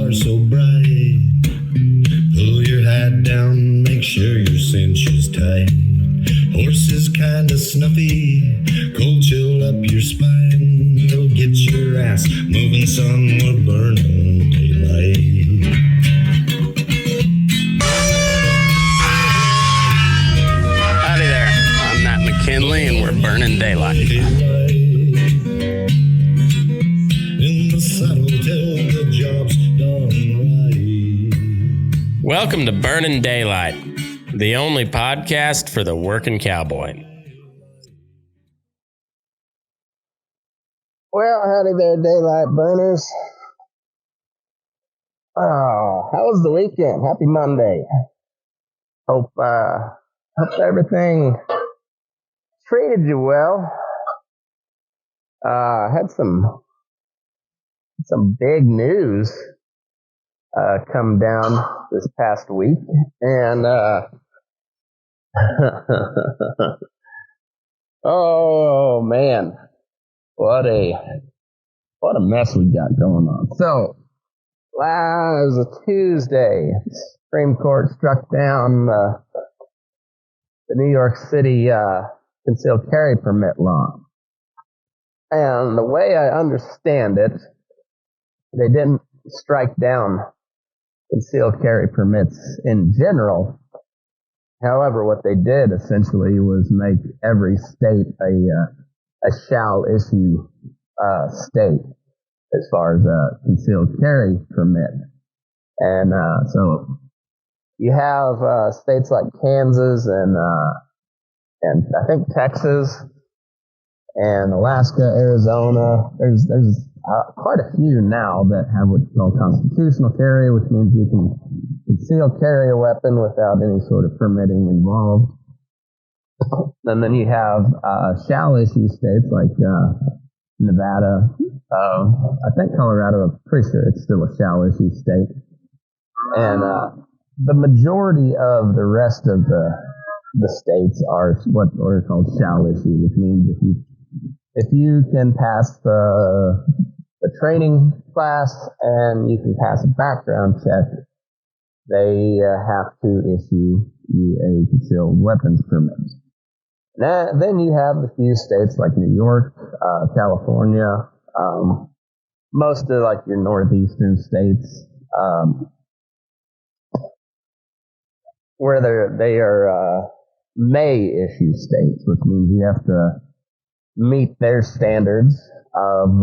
are so bright. Pull your hat down, make sure your cinch is tight. Horse is kinda snuffy, cold chill up your spine. Go get your ass moving, son, we're burning daylight. Howdy there, I'm Matt McKinley and we're burning daylight. In the saddle till the job's done right. Welcome to Burnin' Daylight, the only podcast for the working cowboy. Well, howdy there, daylight burners. Oh, how was the weekend? Happy Monday. Hope everything treated you well. Had some big news come down this past week, and oh man, what a mess we got going on. So, it was a Tuesday. Supreme Court struck down the New York City concealed carry permit law. And the way I understand it, they didn't strike down concealed carry permits in general. However, what they did essentially was make every state a shall issue state as far as a concealed carry permit. And so you have states like Kansas and I think Texas and Alaska, Arizona. There's quite a few now that have what's called constitutional carry, which means you can conceal carry a weapon without any sort of permitting involved. And then you have shall issue states like Nevada. I think Colorado, I'm pretty sure it's still a shall issue state. And the majority of the rest of the states are what are called shall issue, which means if you can pass the training class and you can pass a background check, they have to issue you a concealed weapons permit. Then you have a few states like New York, California, most of like your northeastern states, where they are may issue states, which means you have to meet their standards of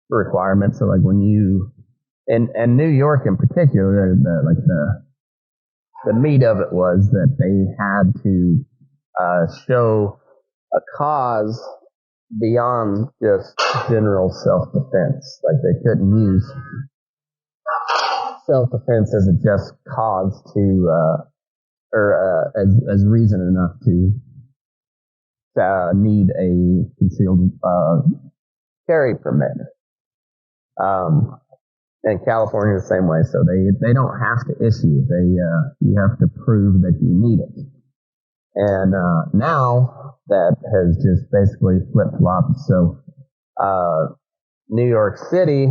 requirements. So like when you and New York in particular, the meat of it was that they had to show a cause beyond just general self-defense. Like they couldn't use self-defense as a just cause to as reason enough to need a concealed carry permit. And California the same way, so they don't have to issue. You have to prove that you need it. And now that has just basically flip-flopped. So New York City,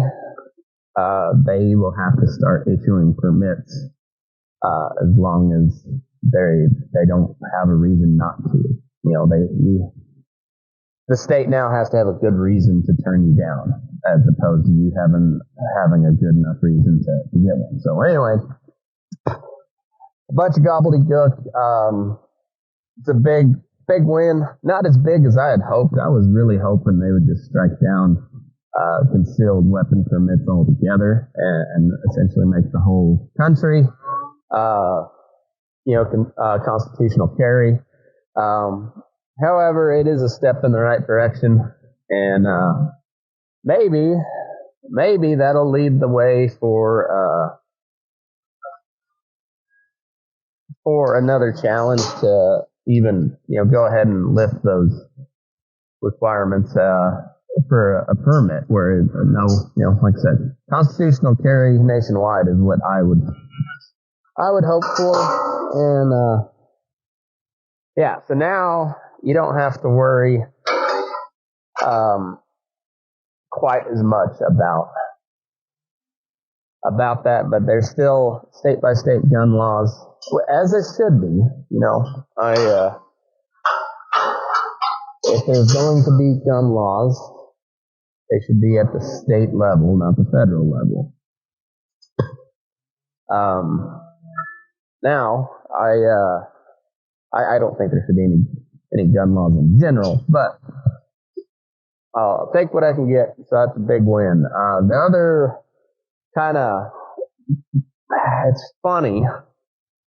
they will have to start issuing permits as long as they don't have a reason not to. You know, the state now has to have a good reason to turn you down, as opposed to you having a good enough reason to get one. So anyway, a bunch of gobbledygook. It's a big win. Not as big as I had hoped. I was really hoping they would just strike down concealed weapon permits altogether and essentially make the whole country, constitutional carry. However, it is a step in the right direction, and maybe that'll lead the way for another challenge to even go ahead and lift those requirements for a permit, where like I said, constitutional carry nationwide is what I would hope for, and so now you don't have to worry quite as much about about that, but there's still state-by-state gun laws, as it should be. If there's going to be gun laws, they should be at the state level, not the federal level. Now, I don't think there should be any gun laws in general, but I'll take what I can get, so that's a big win. The other kind of, it's funny,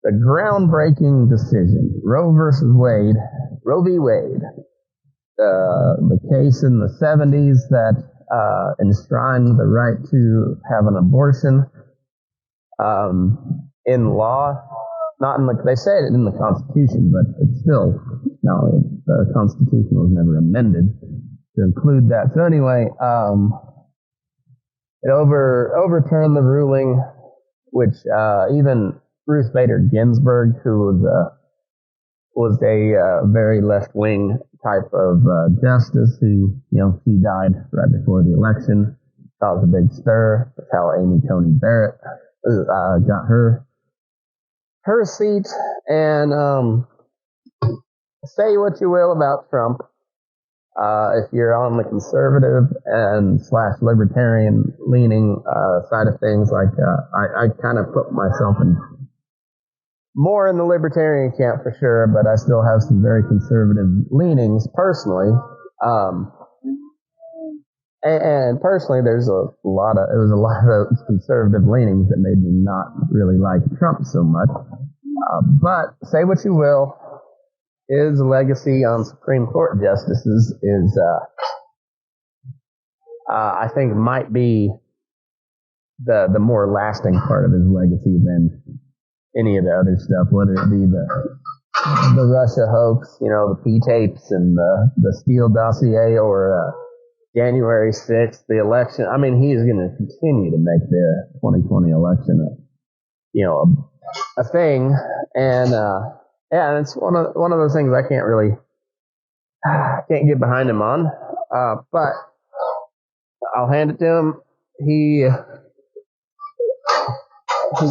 the groundbreaking decision, Roe v. Wade, the case in the 70s that enshrined the right to have an abortion in law, they say it in the Constitution, but it's still, no, the Constitution was never amended to include that. So anyway, it overturned the ruling, which even Ruth Bader Ginsburg, who was a very left-wing type of justice, who, she died right before the election. That was a big stir. That's how Amy Coney Barrett got her seat. And say what you will about Trump. If you're on the conservative and / libertarian leaning side of things, I kind of put myself more in the libertarian camp for sure, but I still have some very conservative leanings personally. And personally, it was a lot of conservative leanings that made me not really like Trump so much. But say what you will, his legacy on Supreme Court justices is, I think, might be the more lasting part of his legacy than any of the other stuff, whether it be the Russia hoax, the P-tapes and the Steele dossier, or January 6th, the election. I mean, he's going to continue to make the 2020 election a thing, and yeah, it's one of those things I can't get behind him on. But I'll hand it to him. He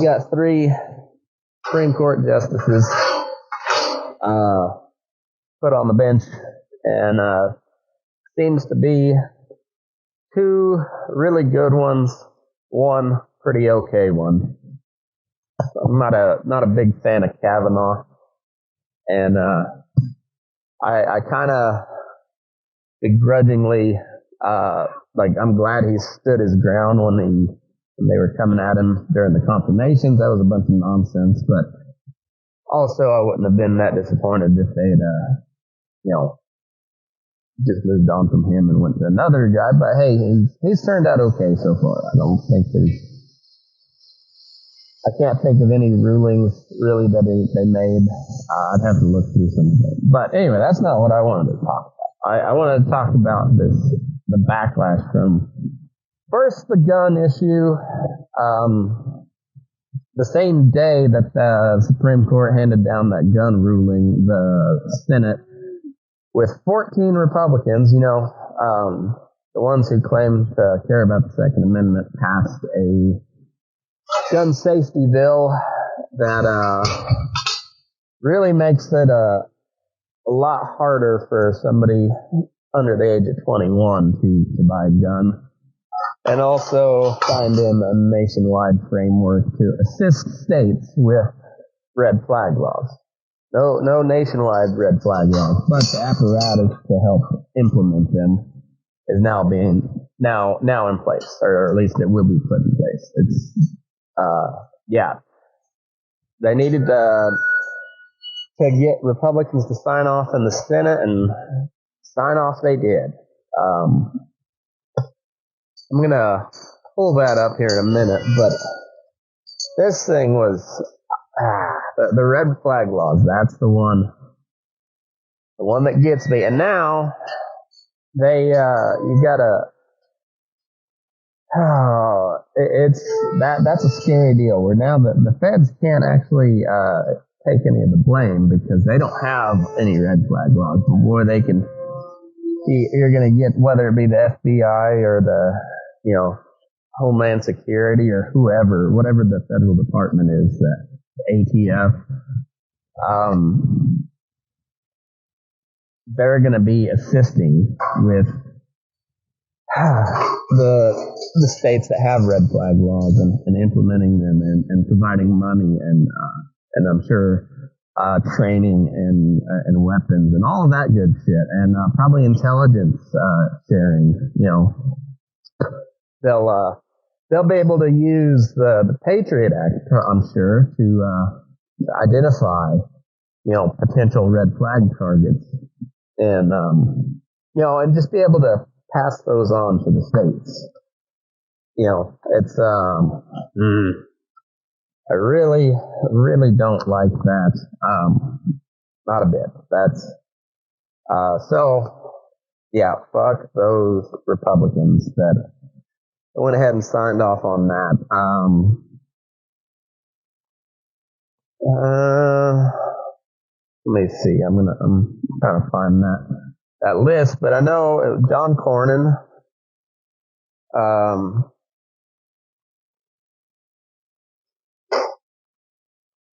got 3 Supreme Court justices put on the bench, and seems to be 2 really good ones, 1 pretty okay one. I'm not a big fan of Kavanaugh. And I kind of begrudgingly, I'm glad he stood his ground when they were coming at him during the confirmations. That was a bunch of nonsense. But also, I wouldn't have been that disappointed if they'd, just moved on from him and went to another guy. But hey, he's turned out okay so far. I can't think of any rulings really that they made. I'd have to look through some of them. But anyway, that's not what I wanted to talk about. I wanted to talk about the backlash from first the gun issue. The same day that the Supreme Court handed down that gun ruling, the Senate, with 14 Republicans, the ones who claim to care about the Second Amendment, passed a gun safety bill that really makes it a lot harder for somebody under the age of 21 to buy a gun, and also signed in a nationwide framework to assist states with red flag laws. No nationwide red flag laws, but the apparatus to help implement them is now in place, or at least it will be put in place. It's they needed to get Republicans to sign off in the Senate, and sign off they did. I'm gonna pull that up here in a minute, but this thing was the red flag laws. That's the one that gets me. And now they you gotta. Oh, that's a scary deal. Where now the feds can't actually take any of the blame because they don't have any red flag laws. But boy, they can. You're going to get, whether it be the FBI or the Homeland Security or whoever, whatever the federal department is, that ATF, they're going to be assisting with the states that have red flag laws and implementing them and providing money and I'm sure training and weapons and all of that good shit and probably intelligence sharing. You know, they'll be able to use the Patriot Act, I'm sure, to identify, you know, potential red flag targets and you know, and just be able to pass those on to the states. You know, it's I really don't like that. Not a bit. That's so yeah, fuck those Republicans that went ahead and signed off on that. Let me see. I'm trying to find that list, but I know John Cornyn.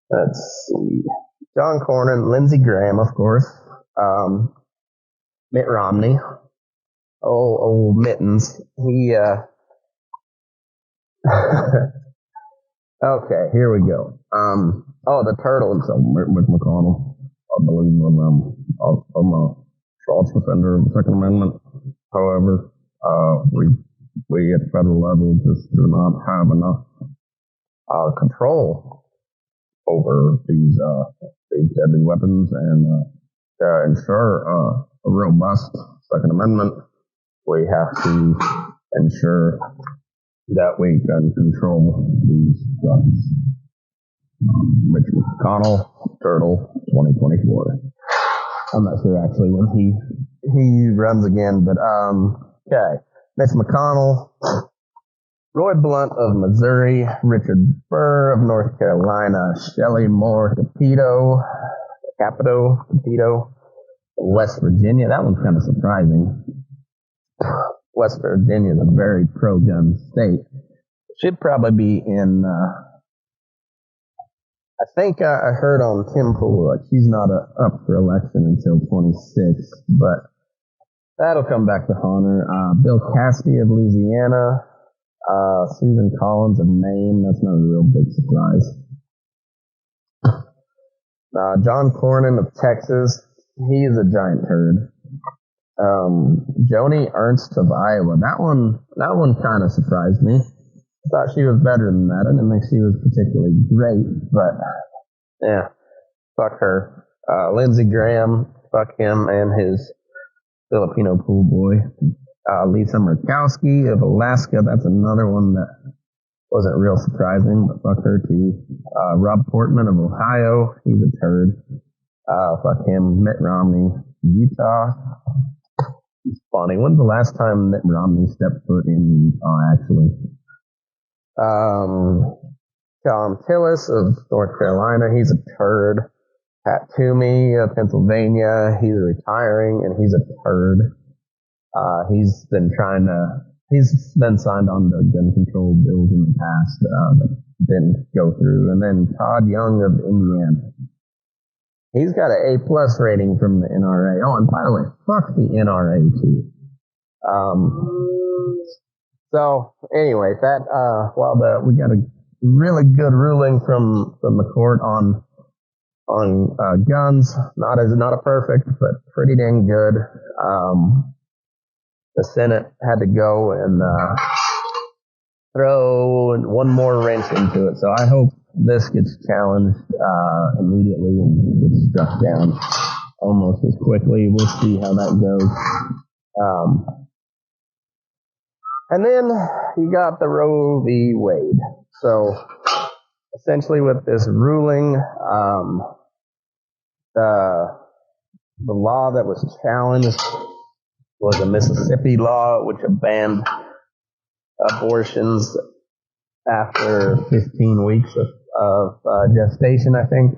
Let's see. John Cornyn, Lindsey Graham, of course. Mitt Romney. Old Mittens. He. Okay, here we go. The turtle himself, Mitch McConnell. I believe I'm a false defender of the Second Amendment. However, we at the federal level just do not have enough control over these deadly weapons and to ensure a robust Second Amendment, we have to ensure that we can control these guns. Mitch McConnell, Turtle, 2024. I'm not sure actually when he runs again, but okay. Mitch McConnell, Roy Blunt of Missouri, Richard Burr of North Carolina, Shelley Moore Capito, West Virginia. That one's kind of surprising. West Virginia is a very pro-gun state. Should probably be in, I think I heard on Tim Pool, she's not up for election until 26, but that'll come back to haunt her. Bill Cassidy of Louisiana, Susan Collins of Maine. That's not a real big surprise. John Cornyn of Texas. He's a giant turd. Joni Ernst of Iowa. That one kind of surprised me. I thought she was better than that. I didn't think she was particularly great, but yeah, fuck her. Lindsey Graham, fuck him and his Filipino pool boy. Lisa Murkowski of Alaska. That's another one that wasn't real surprising, but fuck her too. Rob Portman of Ohio. He's a turd. Fuck him. Mitt Romney, Utah. It's funny. When's the last time Mitt Romney stepped foot in Utah, actually? Tom Tillis of North Carolina. He's a turd. Pat Toomey of Pennsylvania. He's retiring, and he's a turd. He's been signed on the gun control bills in the past that didn't go through. And then Todd Young of Indiana. He's got an A+ rating from the NRA. Oh, and by the way, fuck the NRA too. So anyway, we got a really good ruling from the court on guns. Not a perfect, but pretty dang good. The Senate had to go and throw one more wrench into it. So I hope this gets challenged immediately and gets struck down almost as quickly. We'll see how that goes. And then you got the Roe v. Wade. So essentially with this ruling, the law that was challenged was a Mississippi law which banned abortions after 15 weeks of gestation, I think.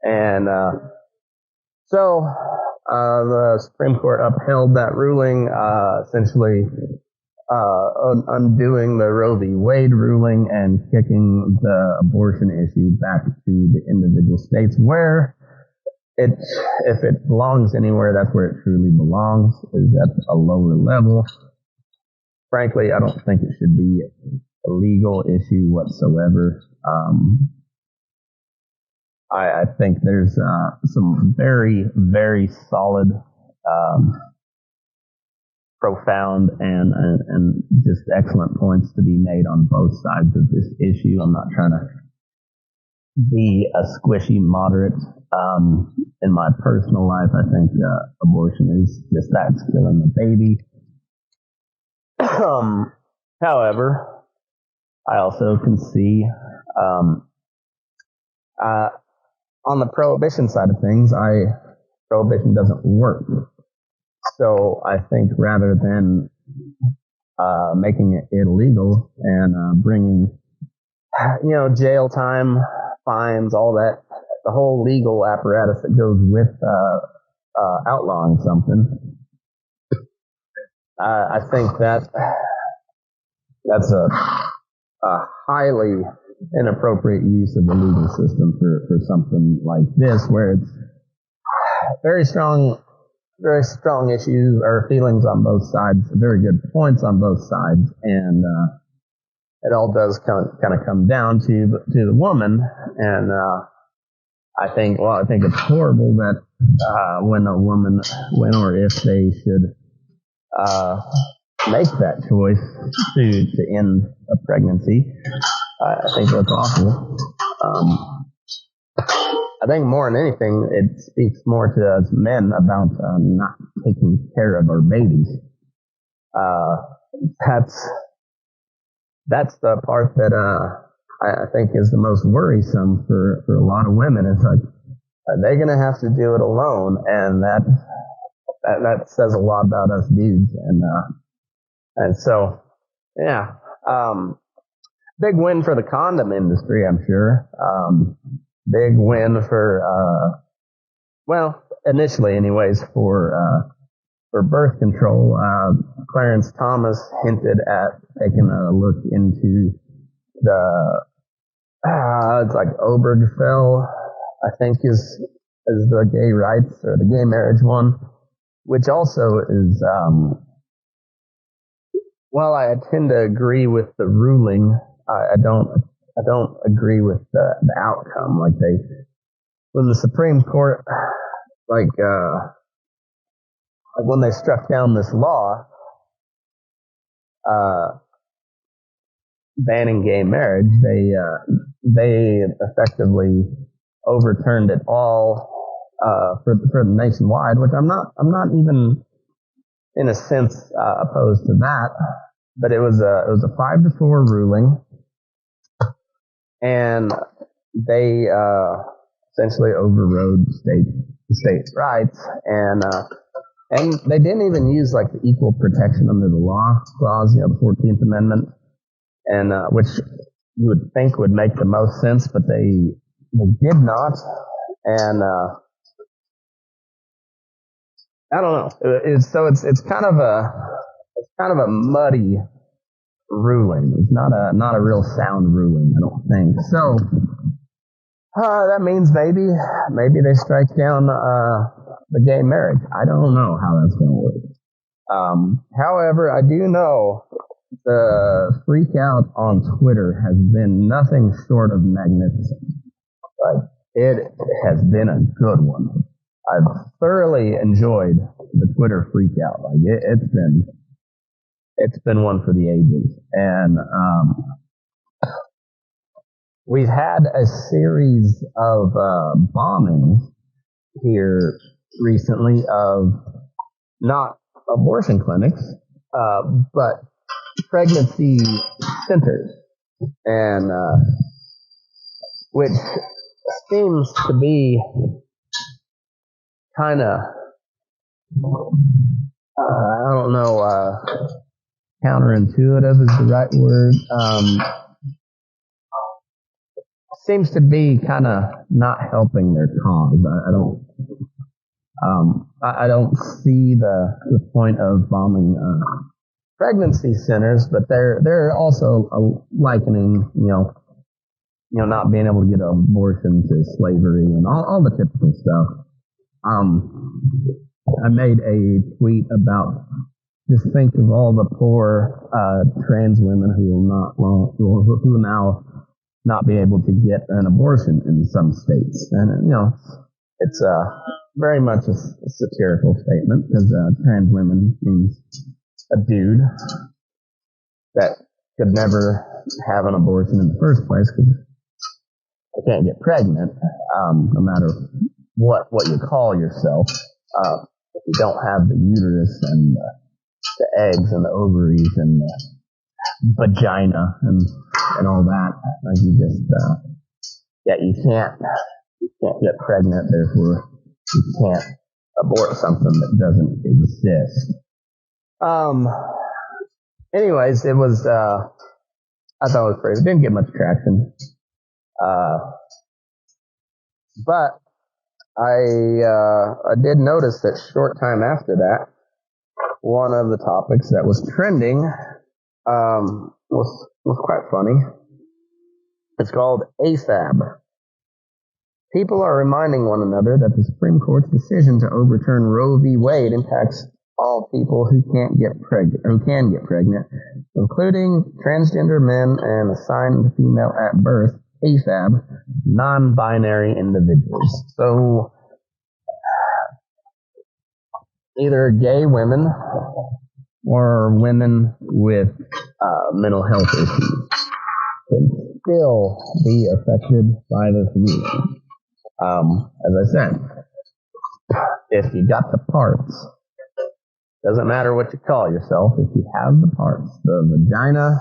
And so the Supreme Court upheld that ruling, essentially undoing the Roe v. Wade ruling and kicking the abortion issue back to the individual states where if it belongs anywhere, that's where it truly belongs, is at a lower level. Frankly, I don't think it should be a legal issue whatsoever. I think there's some very, very solid, profound, and just excellent points to be made on both sides of this issue. I'm not trying to be a squishy moderate. In my personal life, I think abortion is just that, it's killing the baby. However, I also can see on the prohibition side of things, prohibition doesn't work. So I think rather than making it illegal and bringing, jail time, fines, all that, the whole legal apparatus that goes with outlawing something, I think that's a highly inappropriate use of the legal system for something like this, where it's very strong issues or feelings on both sides, very good points on both sides, and it all does kind of come down to the woman. And I think it's horrible that when or if they should make that choice to end a pregnancy, I think that's awful. I think more than anything, it speaks more to us men about not taking care of our babies. That's the part that I think is the most worrisome for a lot of women. It's like, are they going to have to do it alone? And that says a lot about us dudes. And so, yeah, big win for the condom industry, I'm sure. Big win for, initially anyways, for birth control. Clarence Thomas hinted at taking a look into it's like Obergefell, I think is the gay rights or the gay marriage one, which also is, while I tend to agree with the ruling, I don't agree with the outcome. Like when the Supreme Court, when they struck down this law, banning gay marriage, they effectively overturned it all for the nationwide, which I'm not even in a sense opposed to that, but it was a 5-4 ruling, and they essentially overrode state rights, and they didn't even use like the equal protection under the law clause, the 14th Amendment, and which you would think would make the most sense, but they did not, and I don't know. It's kind of a muddy ruling. It's not a real sound ruling, I don't think. So that means maybe they strike down the gay marriage. I don't know how that's going to work. However, I do know the freak out on Twitter has been nothing short of magnificent. Like, it has been a good one. I've thoroughly enjoyed the Twitter freak out. Like it's been one for the ages. And we've had a series of bombings here recently of not abortion clinics, but pregnancy centers, and which seems to be kind of, I don't know, counterintuitive is the right word. Seems to be kind of not helping their cause. I don't see the point of bombing pregnancy centers, but they're also likening, not being able to get an abortion to slavery and all the typical stuff. I made a tweet about just think of all the poor trans women who will now not be able to get an abortion in some states, and it's very much a satirical statement because trans women means a dude that could never have an abortion in the first place because they can't get pregnant, no matter what you call yourself. If you don't have the uterus and the eggs and the ovaries and the vagina and all that, like you can't get pregnant, therefore you can't abort something that doesn't exist. Anyways, it was, I thought it was pretty, it didn't get much traction. But I did notice that short time after that, one of the topics that was trending, was quite funny. It's called AFAB. People are reminding one another that the Supreme Court's decision to overturn Roe v. Wade impacts all people who can get pregnant, including transgender men and assigned female at birth, AFAB, non-binary individuals. So, either gay women or women with mental health issues can still be affected by this ruling. As I said, if you got the parts, doesn't matter what you call yourself, if you have the parts, the vagina,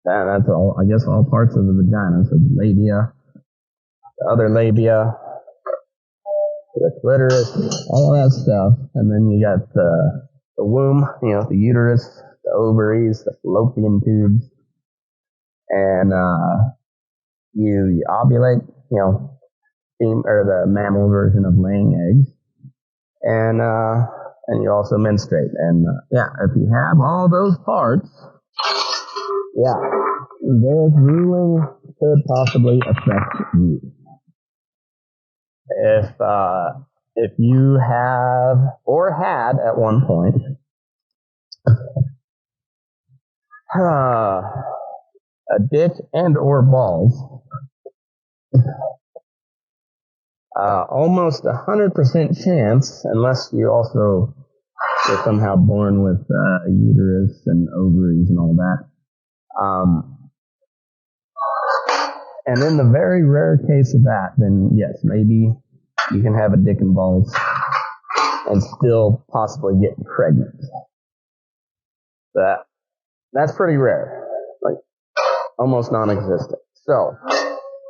that's all, I guess all parts of the vagina, so the labia, the other labia, the clitoris, all that stuff, and then you got the womb, the uterus, the ovaries, the fallopian tubes, and you ovulate, or the mammal version of laying eggs, and you also menstruate, and if you have all those parts, this ruling could possibly affect you. If you have or had at one point a dick and or balls, almost 100% chance, unless you also are somehow born with a uterus and ovaries and all that. And in the very rare case of that, then yes, maybe you can have a dick and balls and still possibly get pregnant. That's pretty rare, like almost non-existent. So,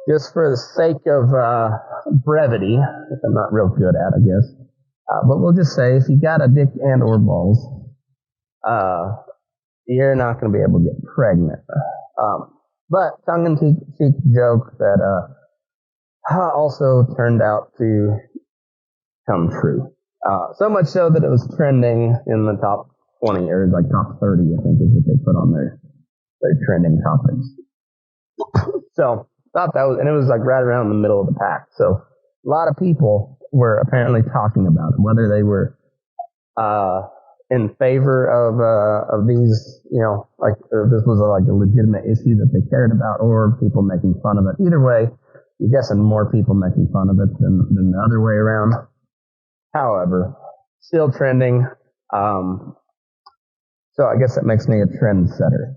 just for the sake of brevity, which I'm not real good at, I guess, but we'll just say if you got a dick and or balls, you're not going to be able to get pregnant. But tongue-in-cheek joke that also turned out to come true. So much so that it was trending in the top 20, or like top 30, I think is what they put on their trending topics. So, thought that was, and it was like right around the middle of the pack. So, a lot of people were apparently talking about it, whether they were in favor of these, like this was like a legitimate issue that they cared about, or people making fun of it. Either way, you're guessing more people making fun of it than the other way around. However, still trending. So I guess that makes me a trendsetter.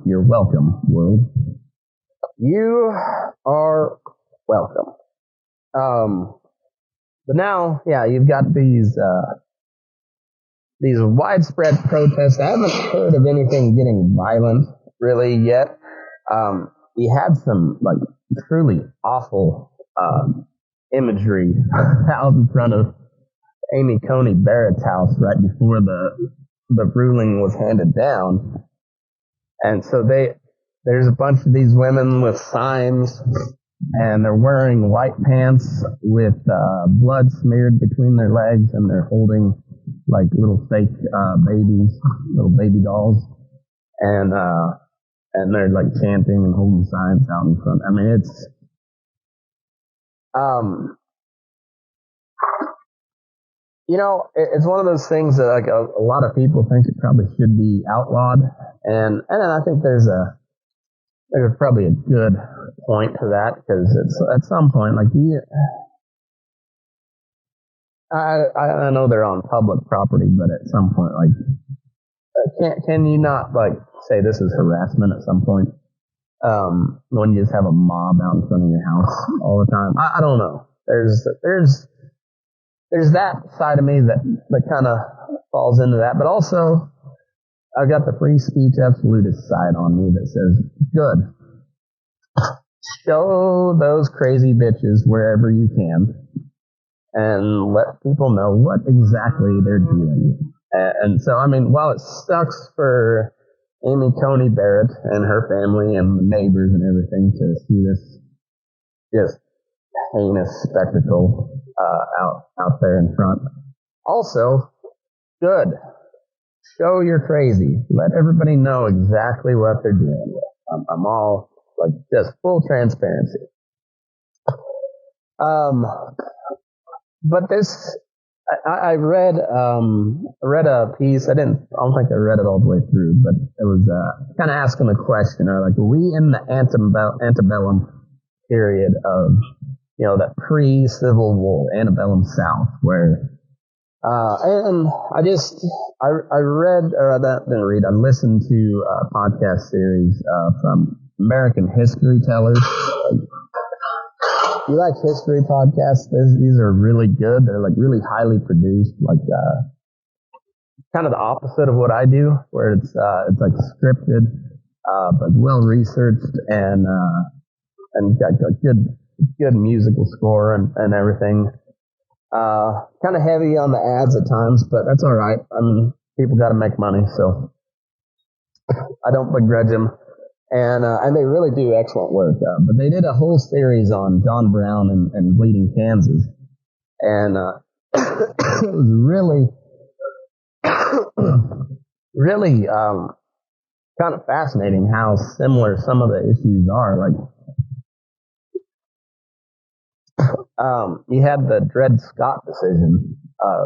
You're welcome, world. You are welcome. But now, you've got these widespread protests. I haven't heard of anything getting violent really yet. We had some like truly awful imagery out in front of Amy Coney Barrett's house right before the ruling was handed down, and so there's a bunch of these women with signs, and they're wearing white pants with blood smeared between their legs, and they're holding like little fake babies, little baby dolls, and they're like chanting and holding signs out in front. I mean, it's it's one of those things that like a lot of people think it probably should be outlawed, and I think there's probably a good point to that, because it's at some point like I know they're on public property, but at some point like can you not like say this is harassment at some point when you just have a mob out in front of your house all the time? I don't know. There's that side of me that kind of falls into that, but also I've got the free speech absolutist side on me that says, good, show those crazy bitches wherever you can and let people know what exactly they're doing. And so, I mean, while it sucks for Amy Coney Barrett and her family and the neighbors and everything to see this just heinous spectacle out there in front. Also, good. Show you're crazy. Let everybody know exactly what they're dealing with. I'm all like just full transparency. But this, I read a piece. I don't think I read it all the way through, but it was kind of asking a question, or like, are we in the antebellum period of that pre-Civil War, antebellum South, where, and I read, or I didn't read, I listened to a podcast series from American History Tellers. You like history podcasts? These are really good. They're like really highly produced, like kind of the opposite of what I do, where it's like scripted, but well researched and got good musical score and everything. Kind of heavy on the ads at times, but that's all right. I mean, people got to make money, so I don't begrudge them. And they really do excellent work. But they did a whole series on John Brown and Bleeding Kansas, and it was really, really kind of fascinating how similar some of the issues are. Like, you had the Dred Scott decision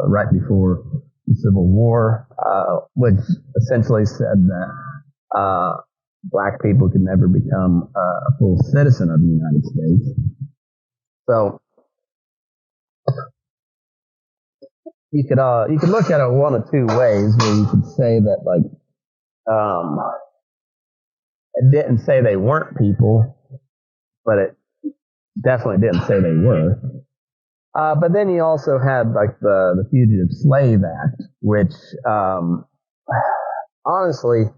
right before the Civil War, which essentially said that black people could never become a full citizen of the United States. So you could look at it one of two ways, where you could say that like it didn't say they weren't people, but it definitely didn't say they were. But then you also had like the Fugitive Slave Act, which honestly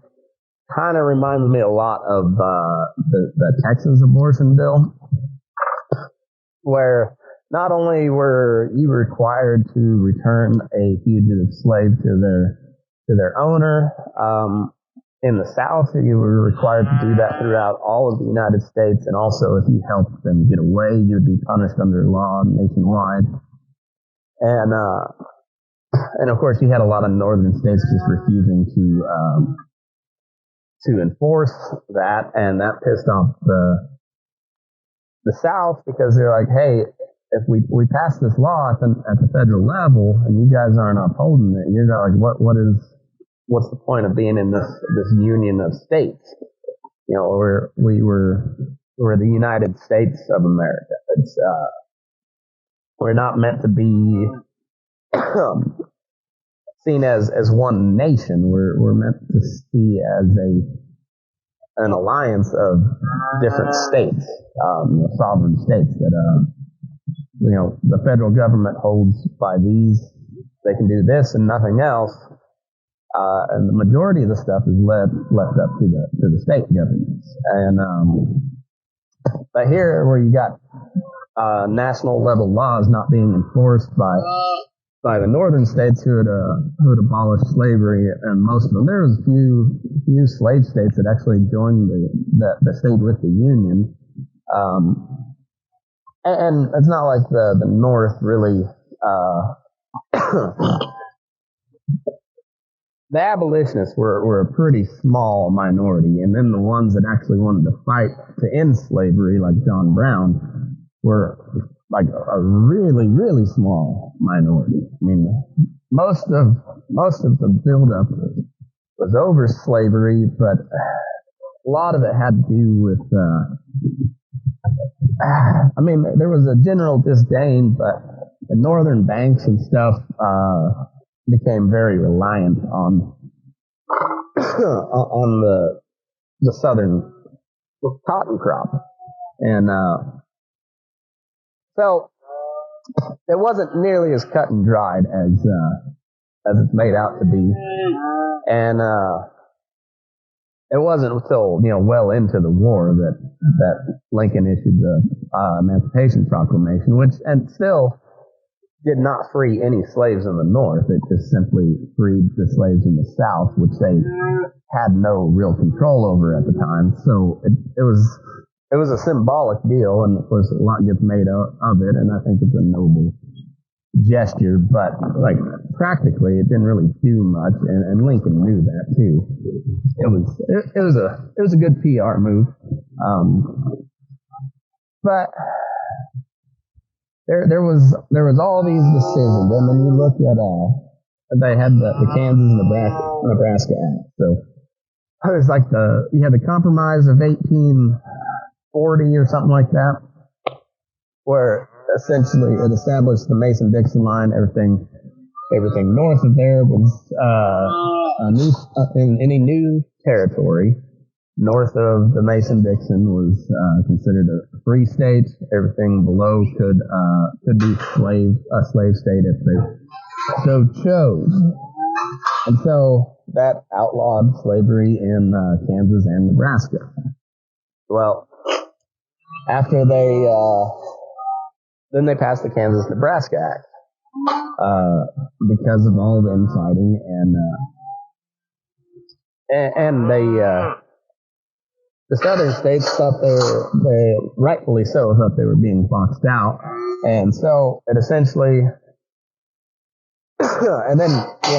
kind of reminds me a lot of the Texas abortion bill, where not only were you required to return a fugitive slave to their owner, in the South you were required to do that throughout all of the United States, and also if you helped them get away, you'd be punished under law nationwide. And of course you had a lot of northern states just refusing to enforce that, and that pissed off the South, because they're like, hey, if we pass this law at the federal level and you guys aren't upholding it, you're like, what's the point of being in this union of states? We're the United States of America. It's we're not meant to be seen as one nation. We're meant to see as an alliance of different states, sovereign states that the federal government holds by these. They can do this and nothing else, and the majority of the stuff is left up to the state governments. And but here, where you got national level laws not being enforced by the northern states who had abolished slavery, and most of them, there was a few slave states that actually joined that stayed with the Union. And it's not like the North really the abolitionists were a pretty small minority, and then the ones that actually wanted to fight to end slavery, like John Brown, were like a really, really small minority. I mean, most of the buildup was over slavery, but a lot of it had to do with, I mean, there was a general disdain, but the northern banks and stuff became very reliant on on the southern cotton crop, and so it wasn't nearly as cut and dried as it's made out to be, and it wasn't until well into the war that Lincoln issued the Emancipation Proclamation, which and still did not free any slaves in the North. It just simply freed the slaves in the South, which they had no real control over at the time. So it was a symbolic deal, and of course a lot gets made of it, and I think it's a noble gesture, but like practically it didn't really do much, and Lincoln knew that too. It was a good PR move, but there was all these decisions, and then you look at they had the Kansas and Nebraska Act. So it was like you had the Compromise of 1840 or something like that, where essentially it established the Mason-Dixon line. Everything north of there was in any new territory north of the Mason-Dixon was considered a free state. Everything below could be a slave state if they so chose. And so that outlawed slavery in Kansas and Nebraska. Well, after then they passed the Kansas-Nebraska Act because of all the infighting, and the southern states thought they rightfully so thought they were being boxed out, and so it essentially, and then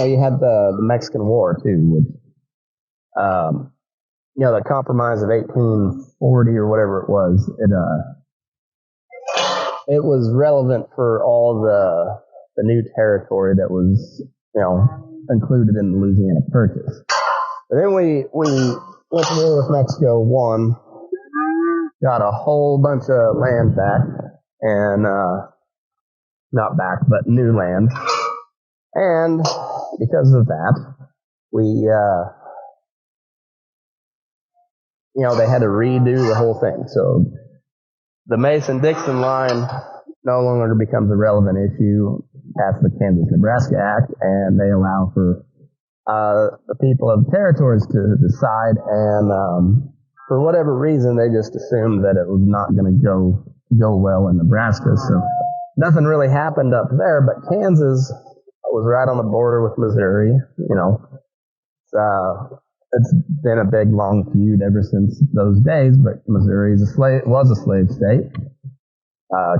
you had the Mexican War too, which the Compromise of 1840 or whatever it was, it was relevant for all the new territory that was included in the Louisiana Purchase. But then we went to war with Mexico, won, got a whole bunch of land back, and not back, but new land. And because of that, we they had to redo the whole thing. So the Mason-Dixon line no longer becomes a relevant issue past the Kansas-Nebraska Act, and they allow for the people of the territories to decide, and for whatever reason, they just assumed that it was not going to go well in Nebraska, so nothing really happened up there, but Kansas was right on the border with Missouri. It's been a big, long feud ever since those days, but Missouri was a slave state.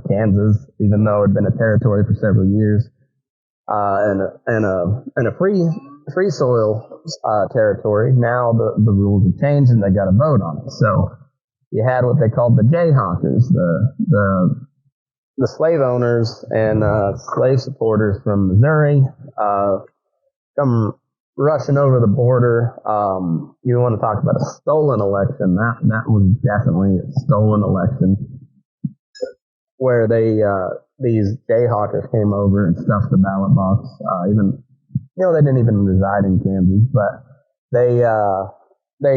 Kansas, even though it had been a territory for several years, and a free soil territory, now the rules have changed and they got a vote on it. So you had what they called the Jayhawkers, the slave owners and slave supporters from Missouri come rushing over the border. You want to talk about a stolen election? That was definitely a stolen election, where these Jayhawkers came over and stuffed the ballot box. They didn't even reside in Kansas, but they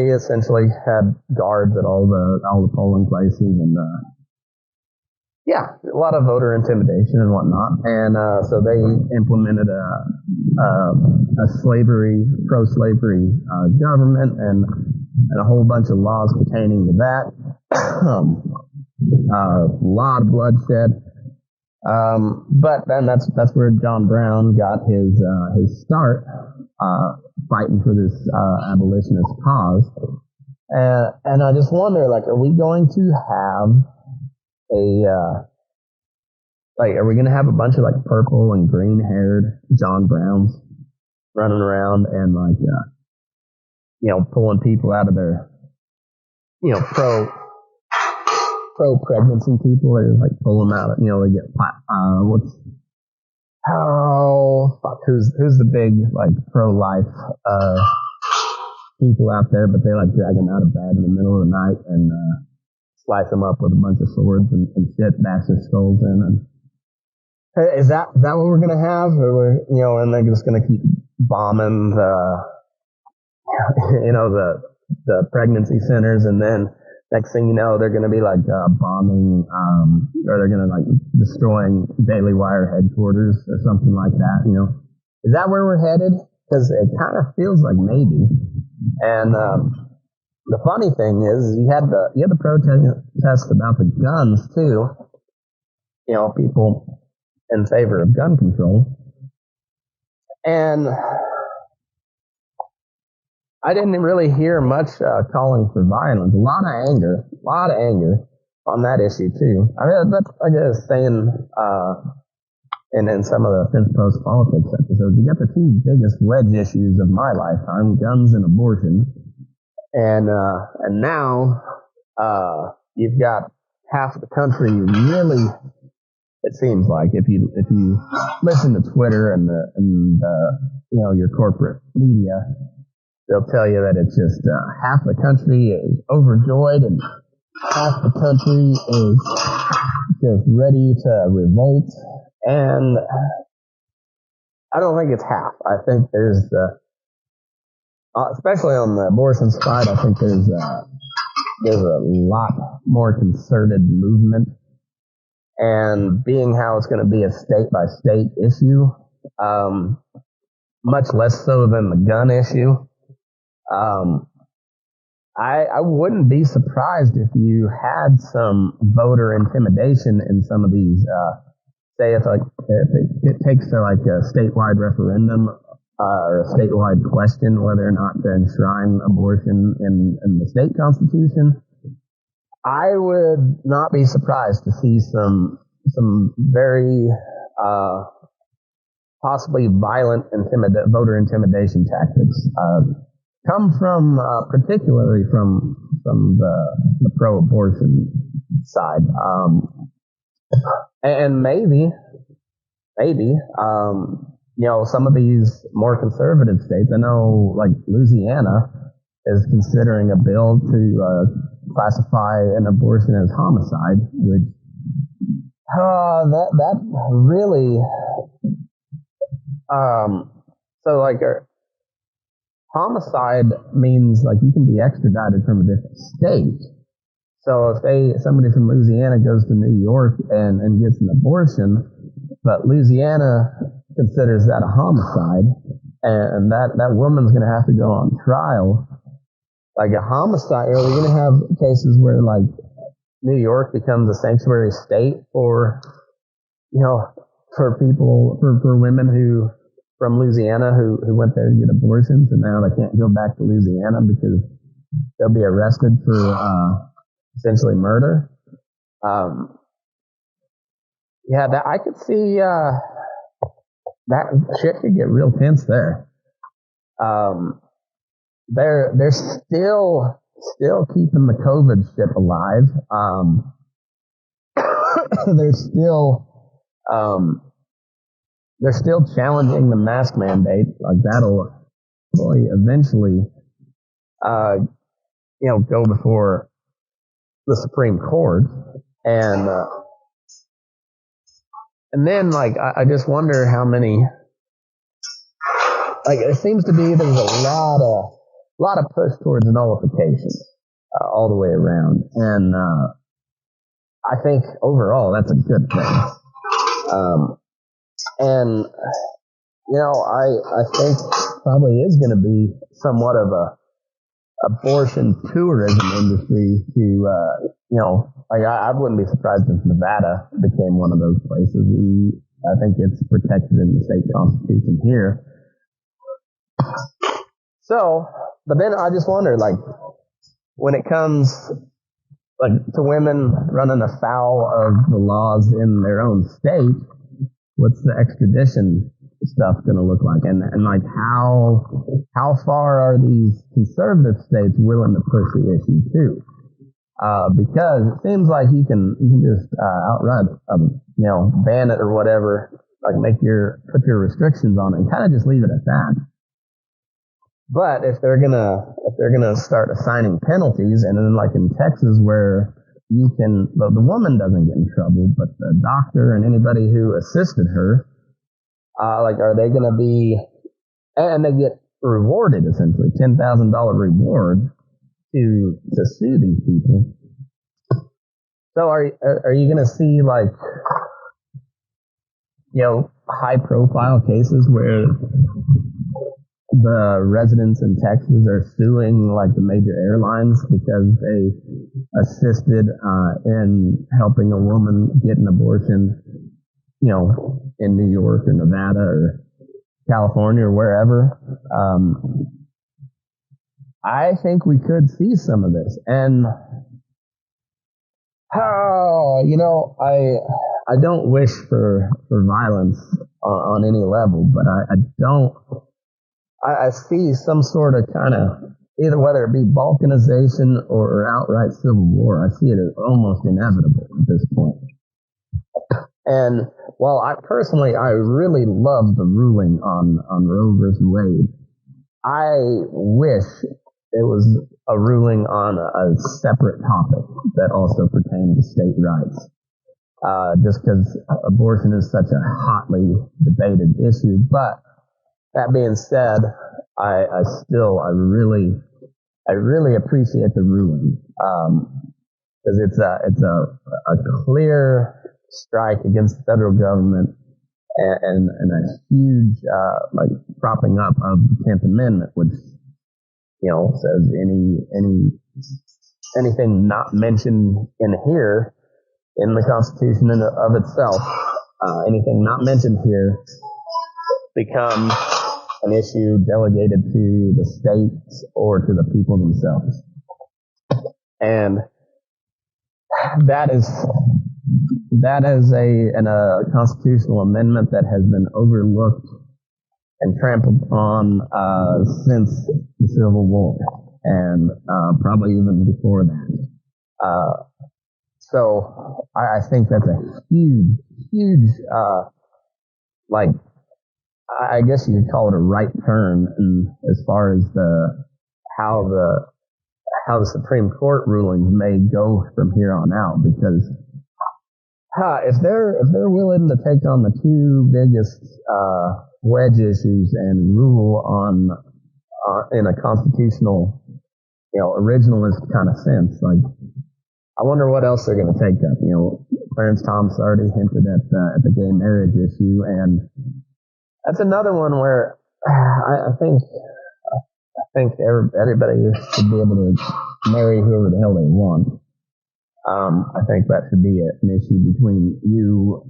essentially had guards at all the polling places, and a lot of voter intimidation and whatnot. And so they implemented a pro-slavery government, and a whole bunch of laws pertaining to that. A lot of bloodshed. But then that's where John Brown got his start, fighting for this abolitionist cause. And I just wonder, are we going to have are we going to have a bunch of purple and green haired John Browns? running around and like, pulling people out of their, pro-pregnancy people. They like pull them out. They get who's the big like pro-life people out there, but they like drag them out of bed in the middle of the night and slice them up with a bunch of swords and shit, bash their skulls in. And hey, is that what we're gonna have? Or and they're just gonna keep bombing the pregnancy centers, and then next thing you know, they're gonna be like bombing, or they're gonna like destroying Daily Wire headquarters or something like that. Is that where we're headed? Because it kind of feels like maybe. And the funny thing is, you had the protest about the guns too. People in favor of gun control, and I didn't really hear much calling for violence. A lot of anger on that issue too. That's I guess saying, and in some of the Fence Post politics episodes, you got the two biggest wedge issues of my lifetime: guns and abortion. And now you've got half of the country really. It seems like if you listen to Twitter and your corporate media, they'll tell you that it's just half the country is overjoyed and half the country is just ready to revolt. And I don't think it's half. I think there's, especially on the abortion side, I think there's a lot more concerted movement. And being how it's going to be a state-by-state issue, much less so than the gun issue, I wouldn't be surprised if you had some voter intimidation in some of these, say if it takes to like a statewide referendum or a statewide question whether or not to enshrine abortion in the state constitution. I would not be surprised to see some very possibly violent voter intimidation tactics come from particularly from the pro-abortion side, and maybe some of these more conservative states. I know like Louisiana is considering a bill to classify an abortion as homicide, which that really so like homicide means like you can be extradited from a different state. So if somebody from Louisiana goes to New York and gets an abortion, but Louisiana considers that a homicide, and that woman's going to have to go on trial. Like a homicide, or you're going to have cases where like New York becomes a sanctuary state for women who from Louisiana who went there to get abortions, and now they can't go back to Louisiana because they'll be arrested for essentially murder. That I could see that shit could get real tense there. They're still keeping the COVID shit alive. They're still challenging the mask mandate. Like that'll eventually, go before the Supreme Court, and then like I just wonder how many. Like it seems to be there's a lot of push towards nullification all the way around, and I think overall that's a good thing. And I think probably is going to be somewhat of a abortion tourism industry to I wouldn't be surprised if Nevada became one of those places. I think it's protected in the state constitution here. So, but then I just wonder, like, when it comes, like, to women running afoul of the laws in their own state, what's the extradition stuff going to look like, and like how far are these conservative states willing to push the issue too? Because it seems like you can just outright ban it or whatever, like put your restrictions on it and kind of just leave it at that. But if they're gonna start assigning penalties, and then like in Texas where the woman doesn't get in trouble, but the doctor and anybody who assisted her, are they going to be, and they get rewarded essentially, $10,000 reward to sue these people. So are you going to see high profile cases where the residents in Texas are suing the major airlines because they assisted in helping a woman get an abortion, in New York or Nevada or California or wherever? I think we could see some of this. And I don't wish for violence on any level, but I see some sort of kind of, either whether it be balkanization or outright civil war, I see it as almost inevitable at this point. And while I really love the ruling on Roe versus Wade, I wish it was a ruling on a separate topic that also pertained to state rights. Just because abortion is such a hotly debated issue. But that being said, I really appreciate the ruling, because it's a clear strike against the federal government and a huge propping up of the 10th Amendment, which says anything not mentioned in here in the Constitution of itself, anything not mentioned here becomes an issue delegated to the states or to the people themselves. And that is a constitutional amendment that has been overlooked and trampled on since the Civil War, and probably even before that. So I think that's a huge, I guess you could call it a right turn, and as far as how the Supreme Court rulings may go from here on out, because if they're willing to take on the two biggest wedge issues and rule on in a constitutional, originalist kind of sense, I wonder what else they're going to take up. Clarence Thomas already hinted at the gay marriage issue, and that's another one where I think everybody should be able to marry whoever the hell they want. I think that should be an issue between you,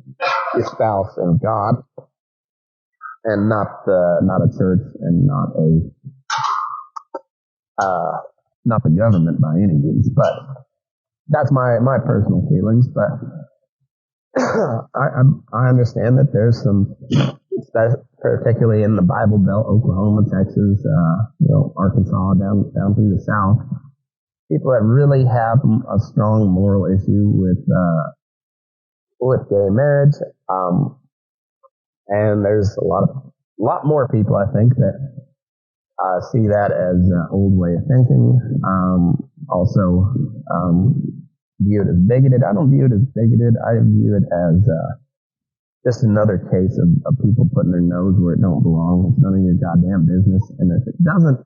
your spouse, and God, and not a church, and not the government by any means. But that's my personal feelings. But I understand that there's some, particularly in the Bible Belt, Oklahoma, Texas, Arkansas, down through the South, people that really have a strong moral issue with gay marriage, and there's a lot more people, I think, that see that as an old way of thinking. Also, view it as bigoted. I don't view it as bigoted. I view it as just another case of people putting their nose where it don't belong. It's none of your goddamn business, and if it doesn't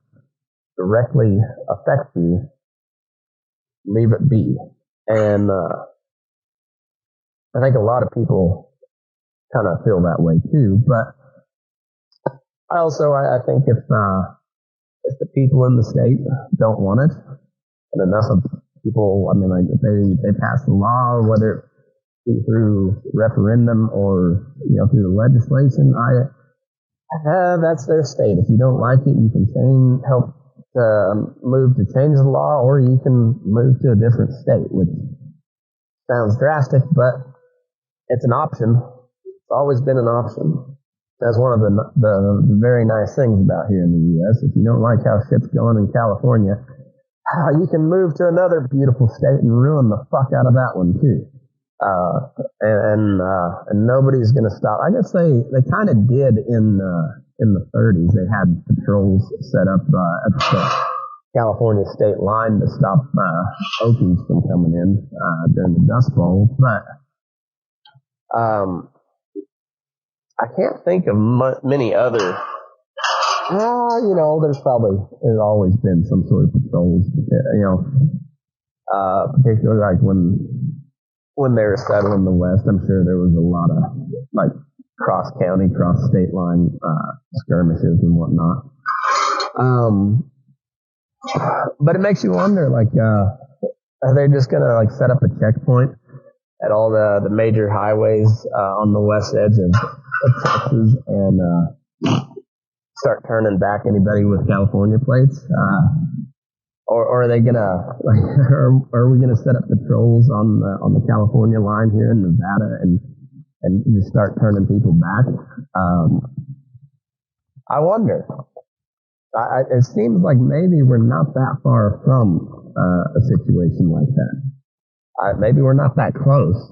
directly affect you, leave it be. And I think a lot of people kind of feel that way too. But I think if the people in the state don't want it, and enough of people, if they pass the law, or whether it be through referendum or through the legislation, that's their state. If you don't like it, you can help move to change the law, or you can move to a different state, which sounds drastic, but it's an option. It's always been an option. That's one of the very nice things about here in the U.S. If you don't like how shit's going in California, you can move to another beautiful state and ruin the fuck out of that one too. And nobody's gonna stop. I guess they kind of did in the 30s. They had patrols set up at the California state line to stop Okies from coming in during the Dust Bowl, but I can't think of many other. There's always been some sort of patrols, particularly like when they were settling the West. I'm sure there was a lot of like cross-county, cross-state line skirmishes and whatnot. But it makes you wonder, like, are they just gonna like set up a checkpoint at all the major highways on the west edge of Texas and start turning back anybody with California plates? Or are they gonna like? Are we gonna set up patrols on the California line here in Nevada and just start turning people back? I wonder. It seems like maybe we're not that far from a situation like that. Maybe we're not that close.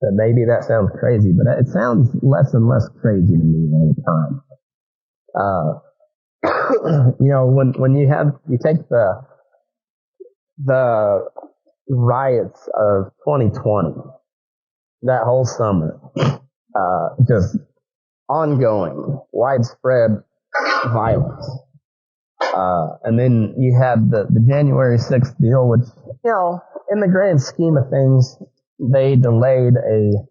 Maybe that sounds crazy, but it sounds less and less crazy to me all the time. When you take the riots of 2020, that whole summer, just ongoing, widespread violence. And then you had the January 6th deal, which, in the grand scheme of things, they delayed a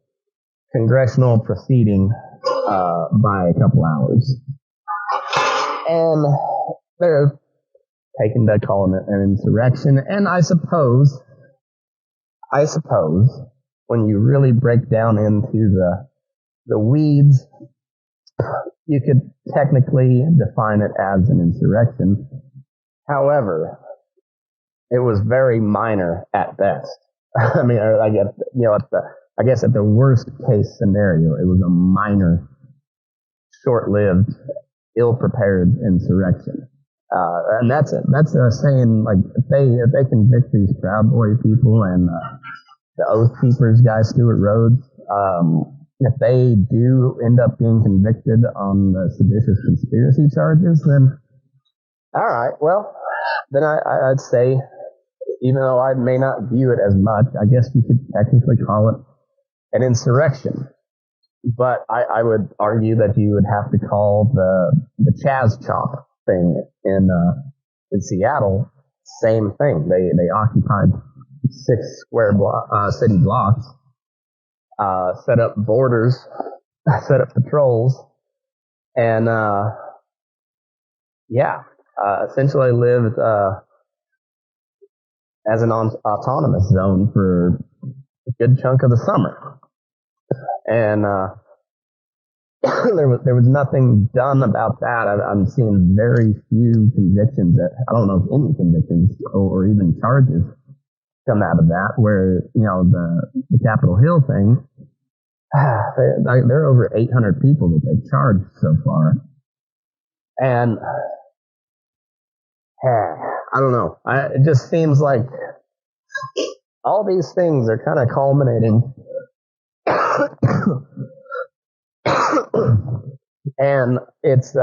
congressional proceeding by a couple hours. And they're taking to calling it an insurrection. And I suppose, when you really break down into the weeds, you could technically define it as an insurrection. However, it was very minor at best. I mean, I guess at the worst case scenario, it was a minor, short-lived, ill-prepared insurrection. And that's saying, like, if they convict these Proud Boy people and the Oath Keepers guy, Stuart Rhodes, if they do end up being convicted on the seditious conspiracy charges, then all right, well, then I'd say, even though I may not view it as much, I guess you could technically call it an insurrection. But I would argue that you would have to call the Chaz Chomp thing in Seattle same thing. They occupied 6 square city blocks, set up borders, set up patrols, and essentially lived as an autonomous zone for a good chunk of the summer. And there was nothing done about that. I'm seeing very few convictions. I don't know if any convictions or even charges come out of that. Where the Capitol Hill thing, there are over 800 people that they've charged so far, and I don't know. It just seems like all these things are kind of culminating. And it's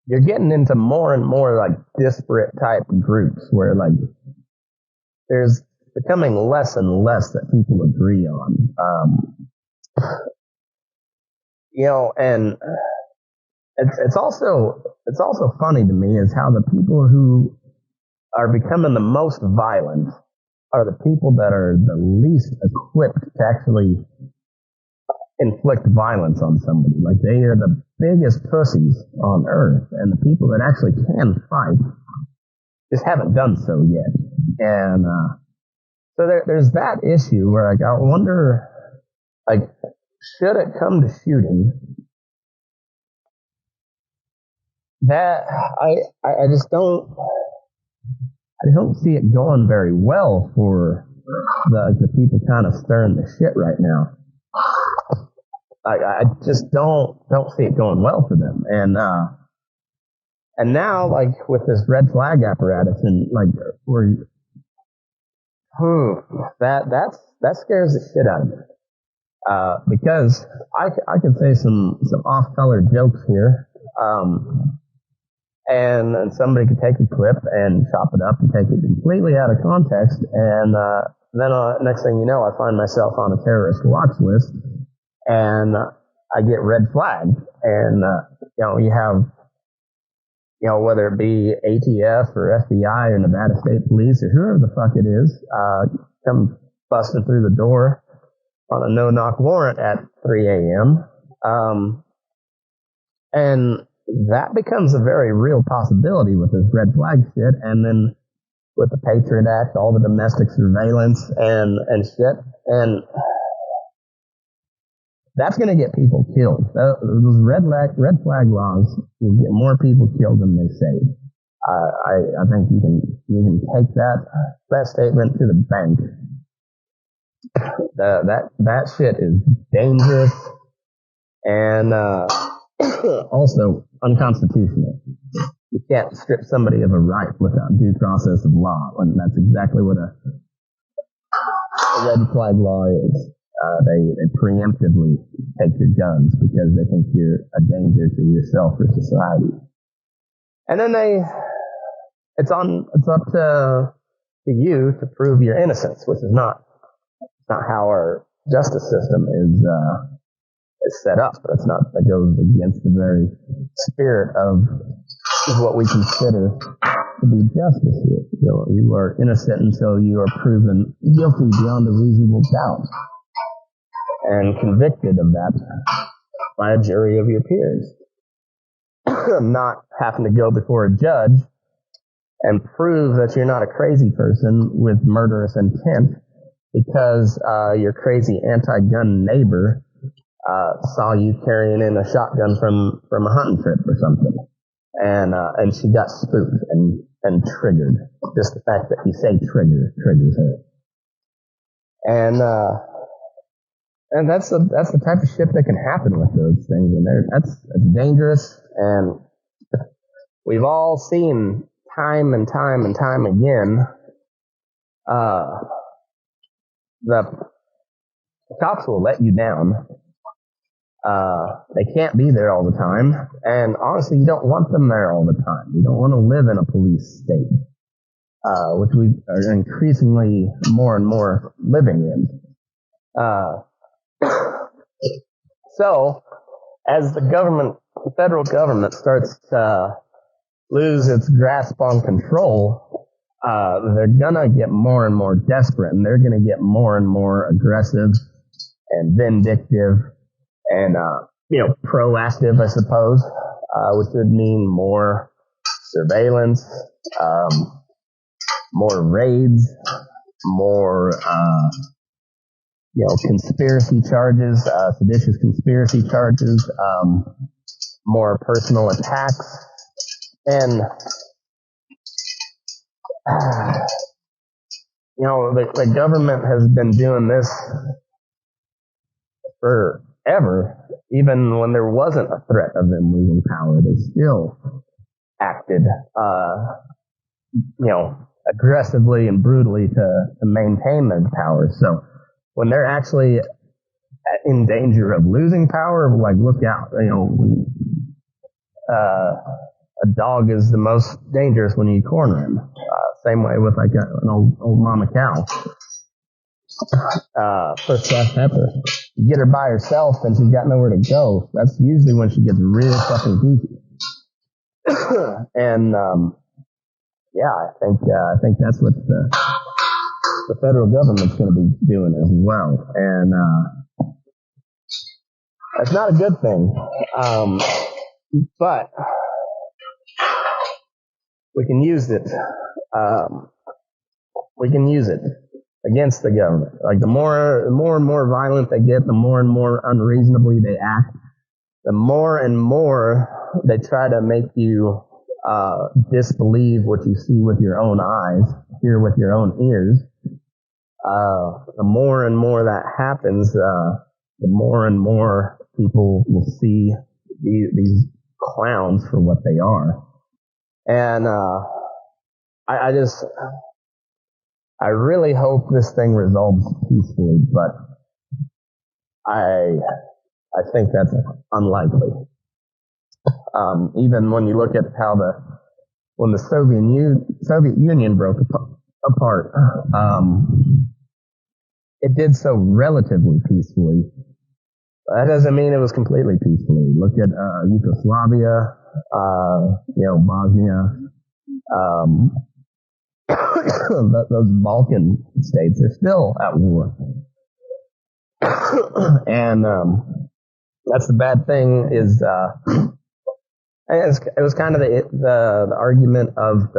you're getting into more and more like disparate type groups where like there's becoming less and less that people agree on. And it's also funny to me is how the people who are becoming the most violent are the people that are the least equipped to actually inflict violence on somebody. Like, they are the biggest pussies on earth, and the people that actually can fight just haven't done so yet. And so there's that issue where I wonder, like, should it come to shooting, that I just don't see it going very well for the people kind of stirring the shit right now. I just don't see it going well for them. And now, like, with this red flag apparatus, and like, that scares the shit out of me. Because I could say some off-color jokes here, and somebody could take a clip and chop it up and take it completely out of context, and then next thing you know, I find myself on a terrorist watch list, and I get red flagged, and you have, whether it be ATF or FBI or Nevada State Police or whoever the fuck it is, come busting through the door on a no-knock warrant at 3 a.m. And that becomes a very real possibility with this red flag shit, and then with the Patriot Act, all the domestic surveillance and shit, and that's going to get people killed. Those red flag laws will get more people killed than they save. I think you can take that statement to the bank. That shit is dangerous and also unconstitutional. You can't strip somebody of a right without due process of law, and that's exactly what a red flag law is. They preemptively take your guns because they think you're a danger to yourself or society. And then it's up to you to prove your innocence, which is not how our justice system is set up. That goes against the very spirit of what we consider to be justice here. You are innocent until you are proven guilty beyond a reasonable doubt, and convicted of that by a jury of your peers. Not having to go before a judge and prove that you're not a crazy person with murderous intent because your crazy anti-gun neighbor saw you carrying in a shotgun from a hunting trip or something, and she got spooked and triggered. Just the fact that you say triggers her. And that's the type of shit that can happen with those things, and that's dangerous. And we've all seen time and time and time again, the cops will let you down. They can't be there all the time, and honestly, you don't want them there all the time. You don't want to live in a police state, which we are increasingly more and more living in. So, as the federal government starts to lose its grasp on control, they're gonna get more and more desperate, and they're gonna get more and more aggressive and vindictive and, proactive, I suppose, which would mean more surveillance, more raids, more, conspiracy charges, seditious conspiracy charges, more personal attacks, and the government has been doing this forever. Even when there wasn't a threat of them losing power, they still acted, aggressively and brutally to maintain their power. So when they're actually in danger of losing power, like, look out. A dog is the most dangerous when you corner him. Same way with like an old mama cow. First class Harper. You get her by herself and she's got nowhere to go. That's usually when she gets really fucking goofy. And I think that's what the federal government's going to be doing as well, and that's not a good thing. But we can use it. We can use it against the government. Like the more and more violent they get, the more and more unreasonably they act, the more and more they try to make you disbelieve what you see with your own eyes, hear with your own ears. The more and more that happens, the more and more people will see these clowns for what they are. And I really hope this thing resolves peacefully, but I think that's unlikely. Even when you look at how when the Soviet Union broke apart, it did so relatively peacefully. That doesn't mean it was completely peacefully. Look at Yugoslavia, Bosnia, those Balkan states are still at war. And that's the bad thing is it was kind of the argument of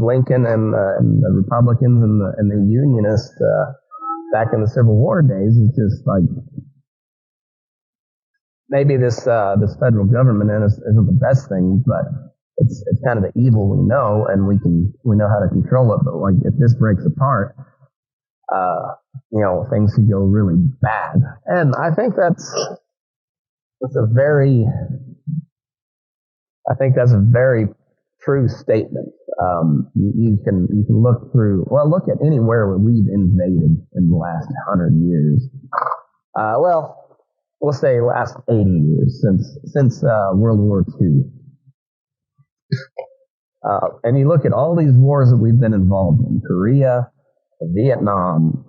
Lincoln and the Republicans and the Unionists back in the Civil War days. It's just like maybe this federal government isn't the best thing, but it's kind of the evil we know, and we know how to control it. But like if this breaks apart, things could go really bad. And I think that's a very true statement. You can look at anywhere where we've invaded in the last 100 years. We'll say last 80 years since World War II. And you look at all these wars that we've been involved in: Korea, Vietnam,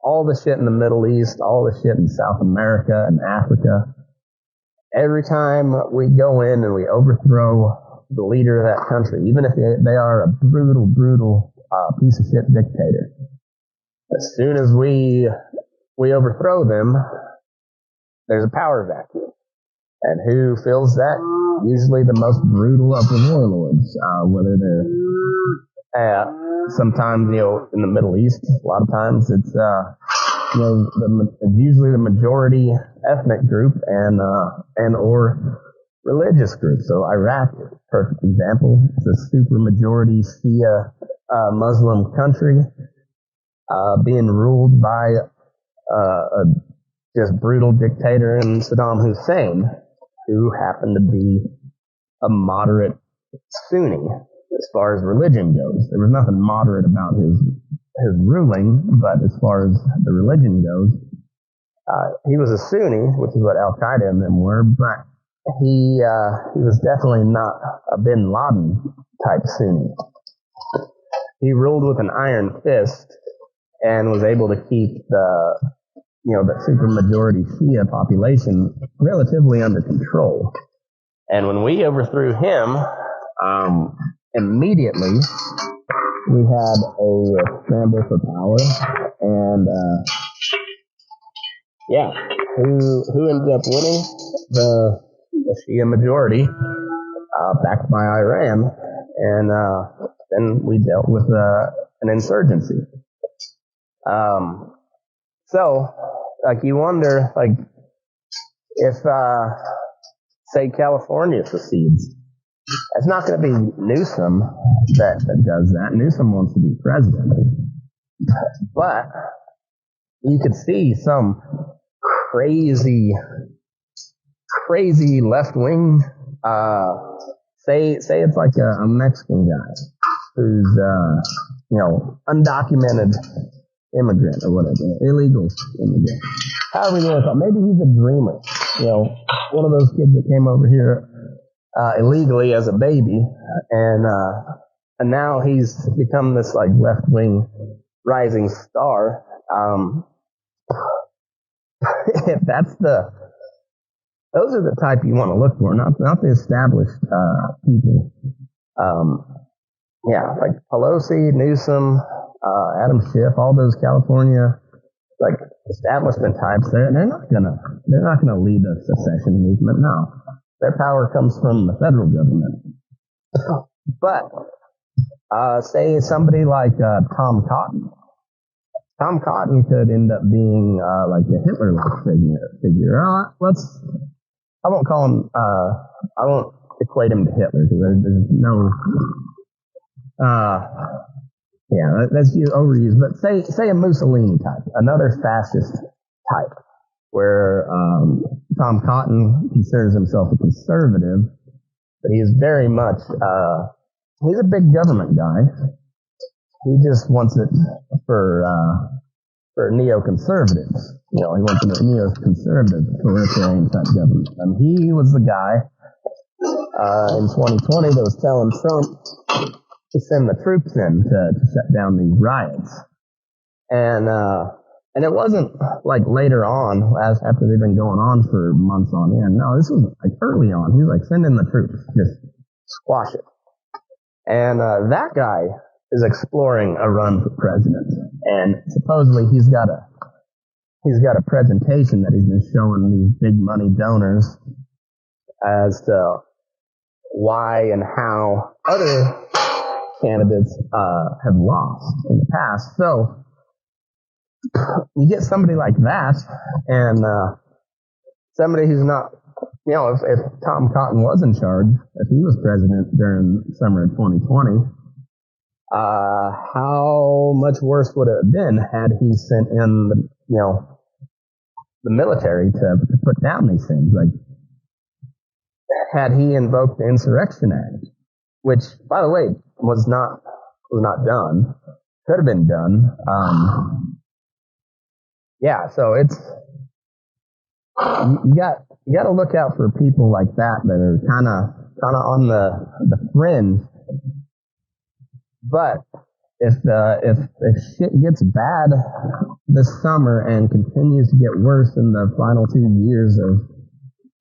all the shit in the Middle East, all the shit in South America and Africa. Every time we go in and we overthrow the leader of that country, even if they are a brutal piece of shit dictator, as soon as we overthrow them, there's a power vacuum. And who fills that? Usually the most brutal of the warlords, whether they're sometimes, in the Middle East, a lot of times it's usually the majority ethnic group and or religious group. So Iraq, perfect example. It's a super majority Shia Muslim country being ruled by a just brutal dictator in Saddam Hussein, who happened to be a moderate Sunni as far as religion goes. There was nothing moderate about his ruling, but as far as the religion goes, he was a Sunni, which is what Al Qaeda and them were, but he was definitely not a Bin Laden type Sunni. He ruled with an iron fist and was able to keep the super majority Shia population relatively under control. And when we overthrew him, immediately we had a scramble for power, and who ended up winning? The Shia majority, backed by Iran, and then we dealt with an insurgency. So, you wonder, if, say, California secedes, it's not going to be Newsom that does that. Newsom wants to be president. But you could see some crazy left-wing, say it's like a Mexican guy who's, undocumented immigrant or whatever, illegal immigrant. However you want to call it. Maybe he's a dreamer. One of those kids that came over here illegally as a baby, and now he's become this left-wing rising star. If those are the type you want to look for, not the established people. Like Pelosi, Newsom, Adam Schiff, all those California establishment types. They're not gonna lead a secession movement. No, their power comes from the federal government. But say somebody like Tom Cotton. Tom Cotton could end up being like a Hitler-like figure. I won't call him. I won't equate him to Hitler because there's no. Yeah, that's overused. But say a Mussolini type, another fascist type, where Tom Cotton considers himself a conservative, but he is very much, he's a big government guy. He just wants it for neoconservatives. He wants a neoconservative authoritarian type government. And he was the guy in 2020 that was telling Trump to send the troops in to shut down these riots. And it wasn't like later on, after they've been going on for months on end. No, this was like early on. He was like, send in the troops, just squash it. And that guy is exploring a run for president, and supposedly he's got a presentation that he's been showing these big money donors as to why and how other candidates have lost in the past. So you get somebody like that, and somebody who's not, if Tom Cotton was in charge, if he was president during summer of 2020, how much worse would it have been had he sent in the military to put down these things? Like, had he invoked the Insurrection Act, which, by the way, was not done, could have been done. Yeah, so it's you got to look out for people like that are kind of on the fringe. But if shit gets bad this summer and continues to get worse in the final 2 years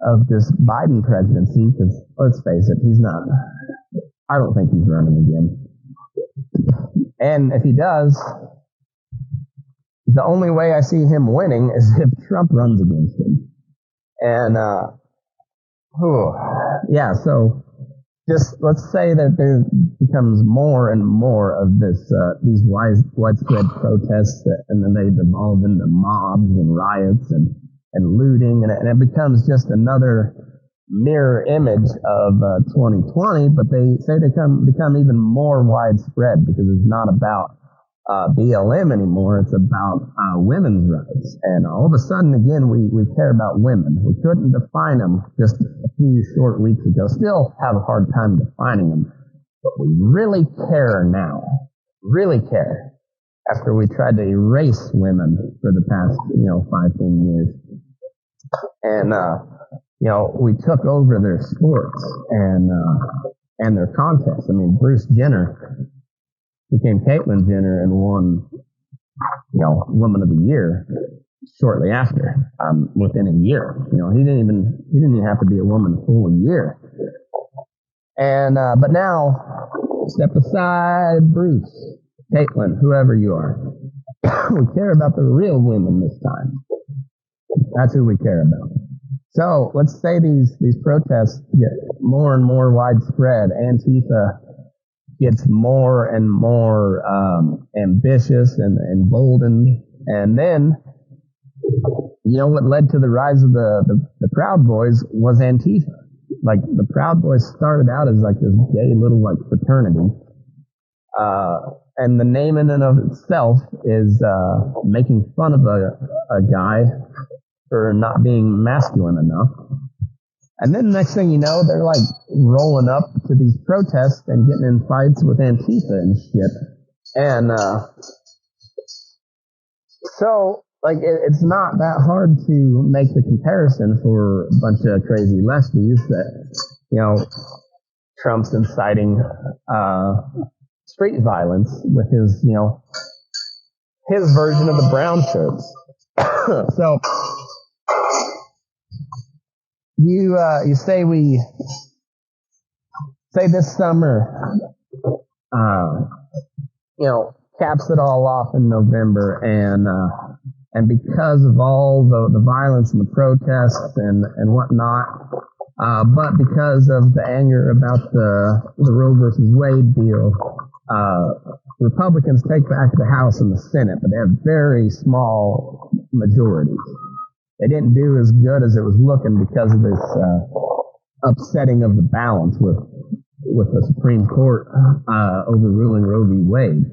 of this Biden presidency, because let's face it, I don't think he's running again. And if he does, the only way I see him winning is if Trump runs against him. And so just let's say that there becomes more and more of these widespread protests, and then they devolve into mobs and riots and looting, and it becomes just another mirror image of 2020. But they say they become even more widespread because it's not about BLM anymore. It's about women's rights. And all of a sudden, again, we care about women. We couldn't define them just a few short weeks ago. Still have a hard time defining them. But we really care now. Really care. After we tried to erase women for the past, 15 years. And, we took over their sports and their contests. I mean, Bruce Jenner became Caitlyn Jenner and won, Woman of the Year shortly after, within a year. He didn't even have to be a woman a full year. And, but now, step aside, Bruce, Caitlyn, whoever you are. We care about the real women this time. That's who we care about. So let's say these protests get more and more widespread. Antifa gets more and more ambitious and emboldened. And then, what led to the rise of the Proud Boys was Antifa. Like, the Proud Boys started out as like this gay little like fraternity. And the name in and of itself is making fun of a guy for not being masculine enough. And then next thing you know, they're like rolling up to these protests and getting in fights with Antifa and shit. And so, like, it's not that hard to make the comparison for a bunch of crazy lefties that, Trump's inciting street violence with his, his version of the brown shirts. So, you say this summer, caps it all off in November, and because of all the violence and the protests and whatnot, but because of the anger about the Roe versus Wade deal, Republicans take back the House and the Senate, but they have very small majorities. They didn't do as good as it was looking because of this upsetting of the balance with the Supreme Court overruling Roe v. Wade.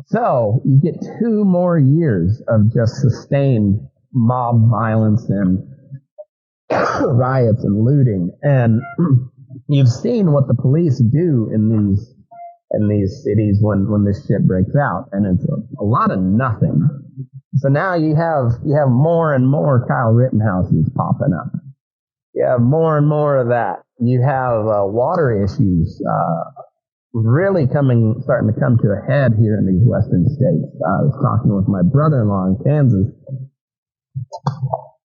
So you get 2 more years of just sustained mob violence and riots and looting, and you've seen what the police do in these cities when this shit breaks out, and it's a lot of nothing. So now you have more and more Kyle Rittenhouses popping up. You have more and more of that. You have water issues really starting to come to a head here in these western states. I was talking with my brother-in-law in Kansas,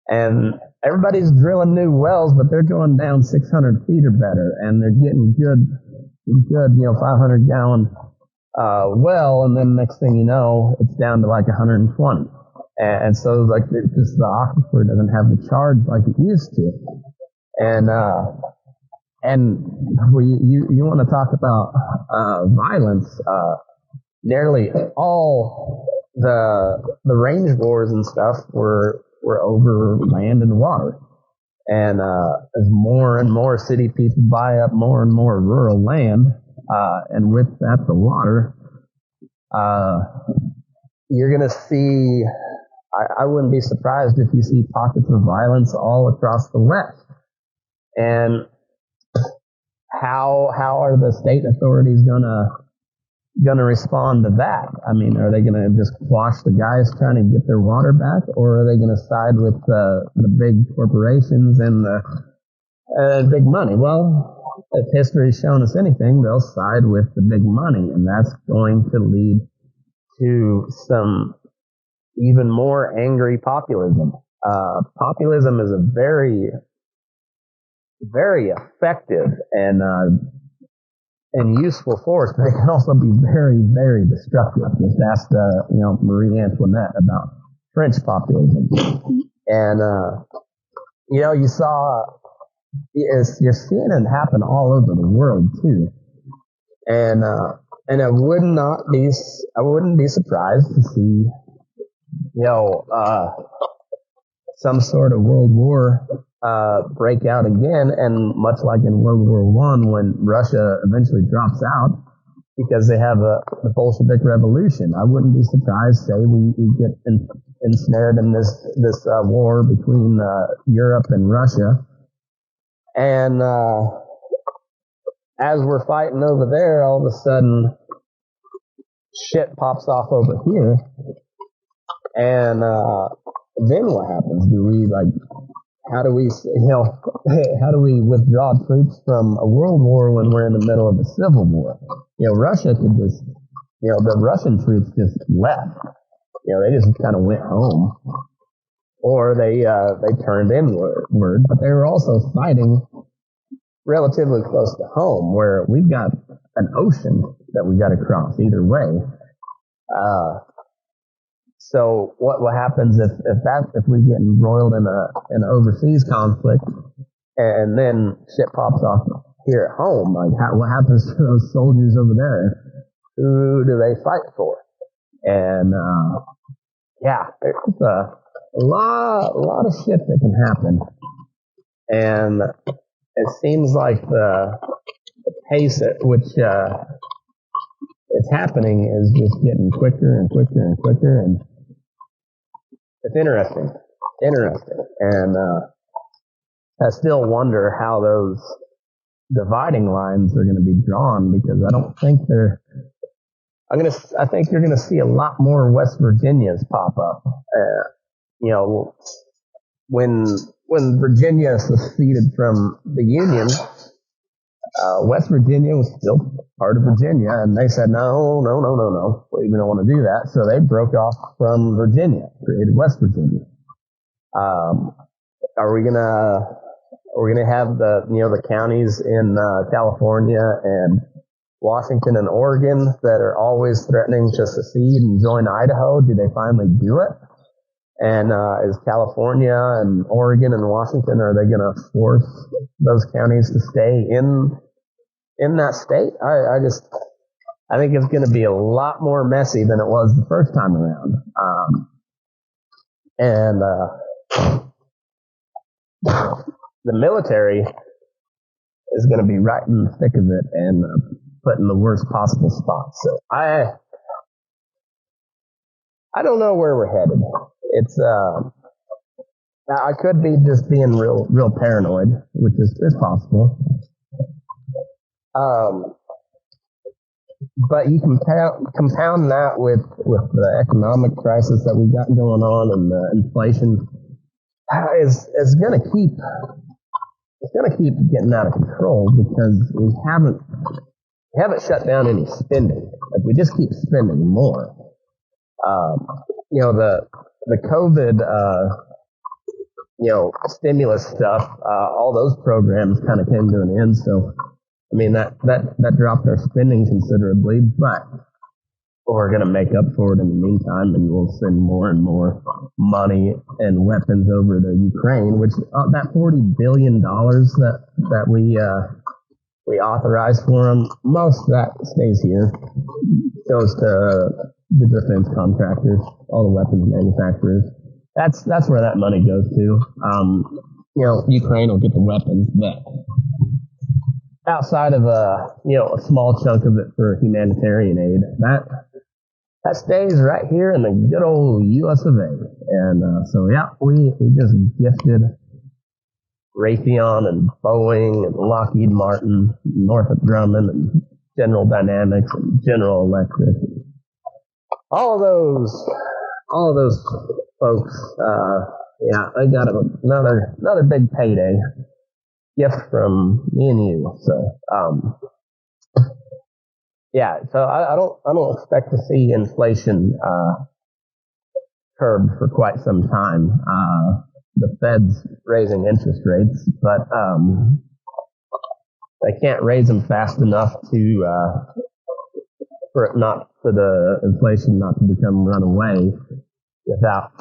and everybody's drilling new wells, but they're going down 600 feet or better, and they're getting good, 500-gallon well, and then next thing you know, it's down to like 120. And so, like, it's just the aquifer doesn't have the charge like it used to. And you want to talk about violence? Nearly all the range wars and stuff were over land and water. And as more and more city people buy up more and more rural land, and with that the water, you're going to see, I wouldn't be surprised if you see pockets of violence all across the West. And how are the state authorities gonna respond to that? I mean, are they gonna just quash the guys trying to get their water back, or are they gonna side with the big corporations and the big money? Well, if history's shown us anything, they'll side with the big money, and that's going to lead to some even more angry populism. Populism is a very, very effective and useful force, but it can also be very, very destructive. Just ask Marie Antoinette about French populism, and you saw you're seeing it happen all over the world too, and I wouldn't be surprised to see some sort of world war break out again, and much like in World War I, when Russia eventually drops out because they have the Bolshevik Revolution. I wouldn't be surprised, say, we get ensnared in this war between Europe and Russia, and as we're fighting over there, all of a sudden shit pops off over here, and then what happens? How do we withdraw troops from a world war when we're in the middle of a civil war? Russia could just, the Russian troops just left. They just kind of went home, or they turned inward. But they were also fighting relatively close to home, where we've got an ocean that we got to cross either way. So what happens if we get embroiled in an overseas conflict, and then shit pops off here at home? Like, what happens to those soldiers over there? Who do they fight for? And there's a lot of shit that can happen, and it seems like the pace at which it's happening is just getting quicker and quicker and quicker, and it's interesting, and I still wonder how those dividing lines are going to be drawn, because I don't think I think you're going to see a lot more West Virginias pop up. When Virginia seceded from the Union, West Virginia was still part of Virginia, and they said, no, we don't want to do that. So they broke off from Virginia, created West Virginia. Are we gonna have the counties in California and Washington and Oregon that are always threatening to secede and join Idaho? Do they finally do it? And is California and Oregon and Washington, are they going to force those counties to stay in that state? I think it's going to be a lot more messy than it was the first time around. And the military is going to be right in the thick of it and put in the worst possible spot. So I don't know where we're headed. It's I could be just being real paranoid, which is possible. But you compound that with the economic crisis that we got going on, and the inflation is going to keep getting out of control because we haven't shut down any spending. Like, we just keep spending more. The COVID stimulus stuff, all those programs kind of came to an end. So, I mean, that dropped our spending considerably, but we're going to make up for it in the meantime, and we'll send more and more money and weapons over to Ukraine, which that $40 billion that we authorized for them, most of that stays here, goes to the defense contractors, all the weapons manufacturers. That's where that money goes to. Ukraine will get the weapons, but outside of a small chunk of it for humanitarian aid, that stays right here in the good old U.S. of A. And we just gifted Raytheon and Boeing and Lockheed Martin, Northrop Grumman and General Dynamics and General Electric. All of those folks, they got another big payday gift from me and you. So, so I don't expect to see inflation curbed for quite some time. The Fed's raising interest rates, but they can't raise them fast enough for the inflation not to become runaway without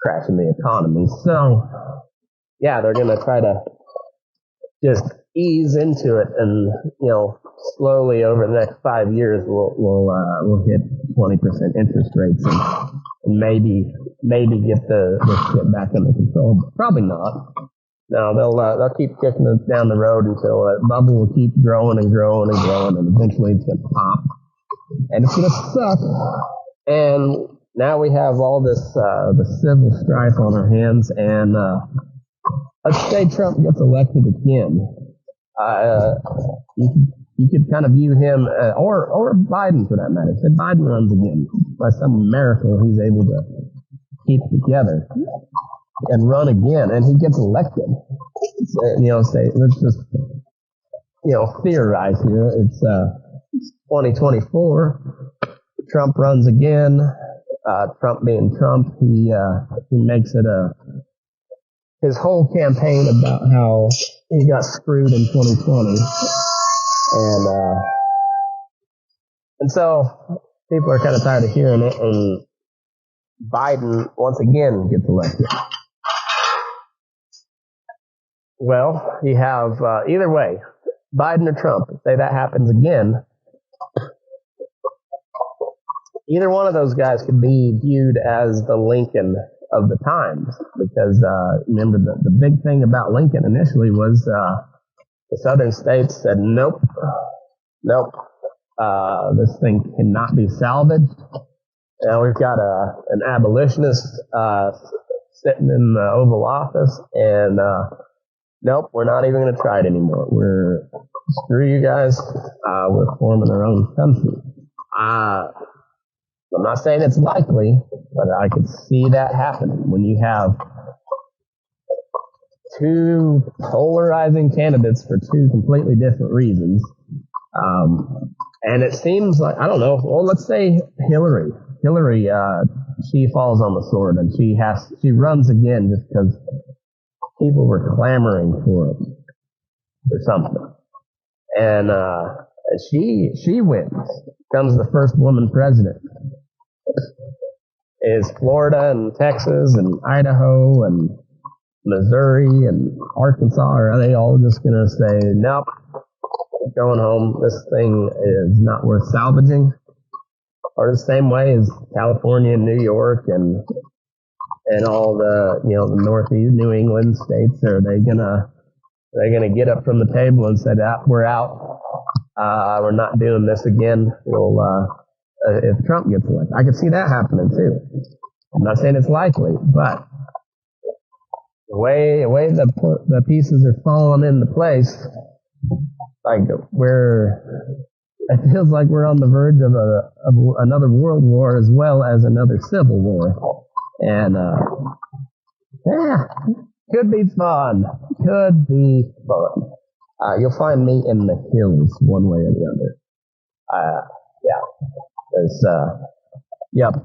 crashing the economy. So, they're going to try to just ease into it, and slowly over the next 5 years we'll hit 20% interest rates and maybe get the shit back under control. But probably not. No, they'll keep kicking us down the road until that bubble will keep growing and growing and growing, and eventually it's gonna pop, and it's gonna suck. And now we have all this the civil strife on our hands, and let's say Trump gets elected again. You could kind of view him, or Biden for that matter. Say Biden runs again. By some miracle, he's able to keep together and run again, and he gets elected. Let's just, theorize here. It's 2024. Trump runs again. Trump being Trump, he makes it his whole campaign about how he got screwed in 2020. And so people are kind of tired of hearing it, and Biden once again gets elected. Well, you have either way, Biden or Trump. Say that happens again, either one of those guys could be viewed as the Lincoln of the times, because remember the big thing about Lincoln initially was the southern states said nope, this thing cannot be salvaged. Now we've got an abolitionist sitting in the Oval Office, and nope, we're not even going to try it anymore. Screw you guys. We're forming our own country. I'm not saying it's likely, but I could see that happening when you have two polarizing candidates for two completely different reasons. And it seems like, I don't know, well, let's say Hillary, she falls on the sword, and she runs again just because people were clamoring for it or something. And she wins, becomes the first woman president. Is Florida and Texas and Idaho and Missouri and Arkansas, are they all just going to say, nope, going home, this thing is not worth salvaging? Or the same way as California and New York and all the the Northeast New England states, are they gonna get up from the table and say, we're out, we're not doing this again, if Trump gets elected. I could see that happening too. I'm not saying it's likely, but the way the pieces are falling into place, like it feels like we're on the verge of another world war as well as another civil war, and could be fun. Could be fun. You'll find me in the hills one way or the other. There's yep.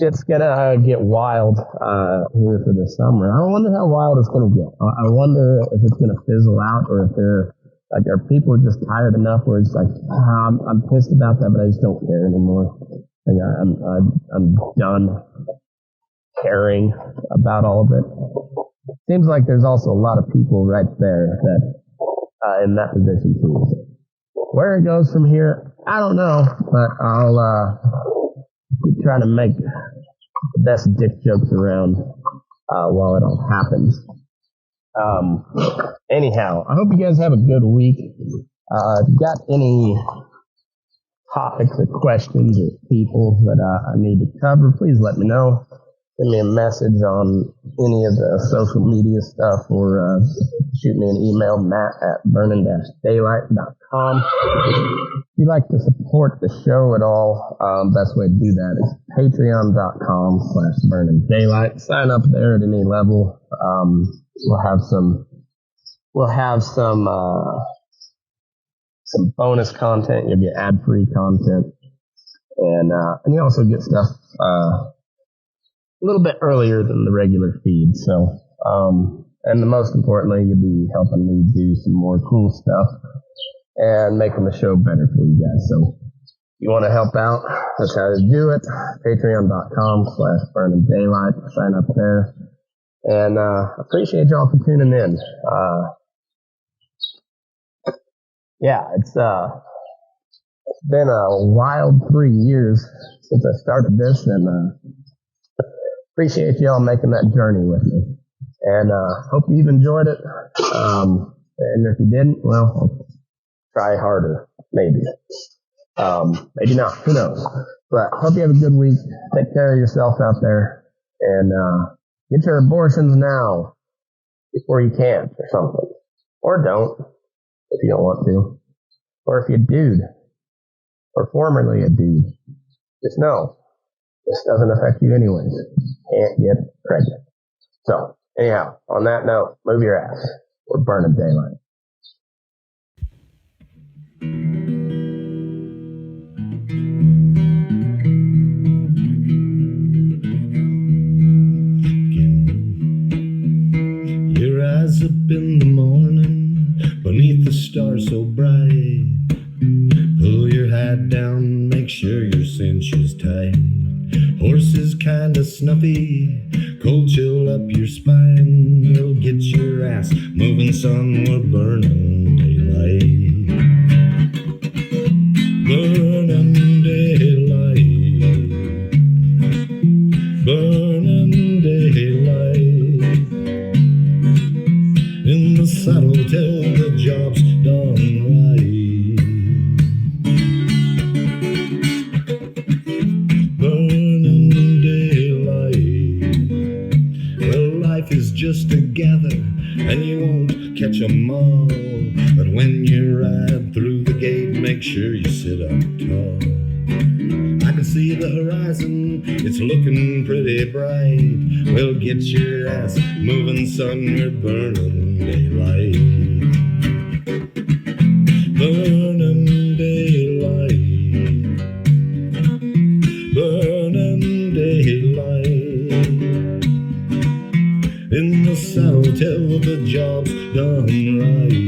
Shit's gonna get wild here for the summer. I wonder how wild it's gonna get. I wonder if it's gonna fizzle out, or if are people just tired enough where it's like, I'm pissed about that, but I just don't care anymore. Like, I'm done caring about all of it. Seems like there's also a lot of people right there that in that position too. Where it goes from here, I don't know, but I'll keep trying to make the best dick jokes around while it all happens. Anyhow, I hope you guys have a good week. If you got any topics or questions or people that I need to cover, please let me know. Send me a message on any of the social media stuff, or shoot me an email, matt@burnin-daylight.com. If you'd like to support the show at all, best way to do that is patreon.com/burnin-daylight. Sign up there at any level. We'll have some bonus content. You'll get ad-free content, and you also get stuff a little bit earlier than the regular feed. So, and most importantly, you'll be helping me do some more cool stuff and making the show better for you guys. So, if you want to help out, that's how to do it. Patreon.com/burnin-daylight. Sign up there. And appreciate y'all for tuning in. It's been a wild 3 years since I started this, and appreciate y'all making that journey with me. And hope you've enjoyed it. And if you didn't, well, try harder, maybe. Maybe not, who knows. But hope you have a good week. Take care of yourself out there, and get your abortions now before you can, or something. Or don't, if you don't want to. Or if you're a dude, or formerly a dude, just know, this doesn't affect you anyways. Can't get pregnant. So, anyhow, on that note, move your ass. We're burning daylight. Your eyes up in the morning, beneath the stars so bright. Pull your hat down, make sure your cinch is tight. Horses kinda snuffy, cold chill up your spine. We'll get your ass moving, son, we're burning daylight. Burning daylight. Burning daylight. In the saddle till the job's done right. Just together, and you won't catch 'em all. But when you ride through the gate, make sure you sit up tall. I can see the horizon, it's looking pretty bright. Well, get your ass moving, son, we're burning daylight. Burning daylight. Burning daylight. In the saddle till the job's done right.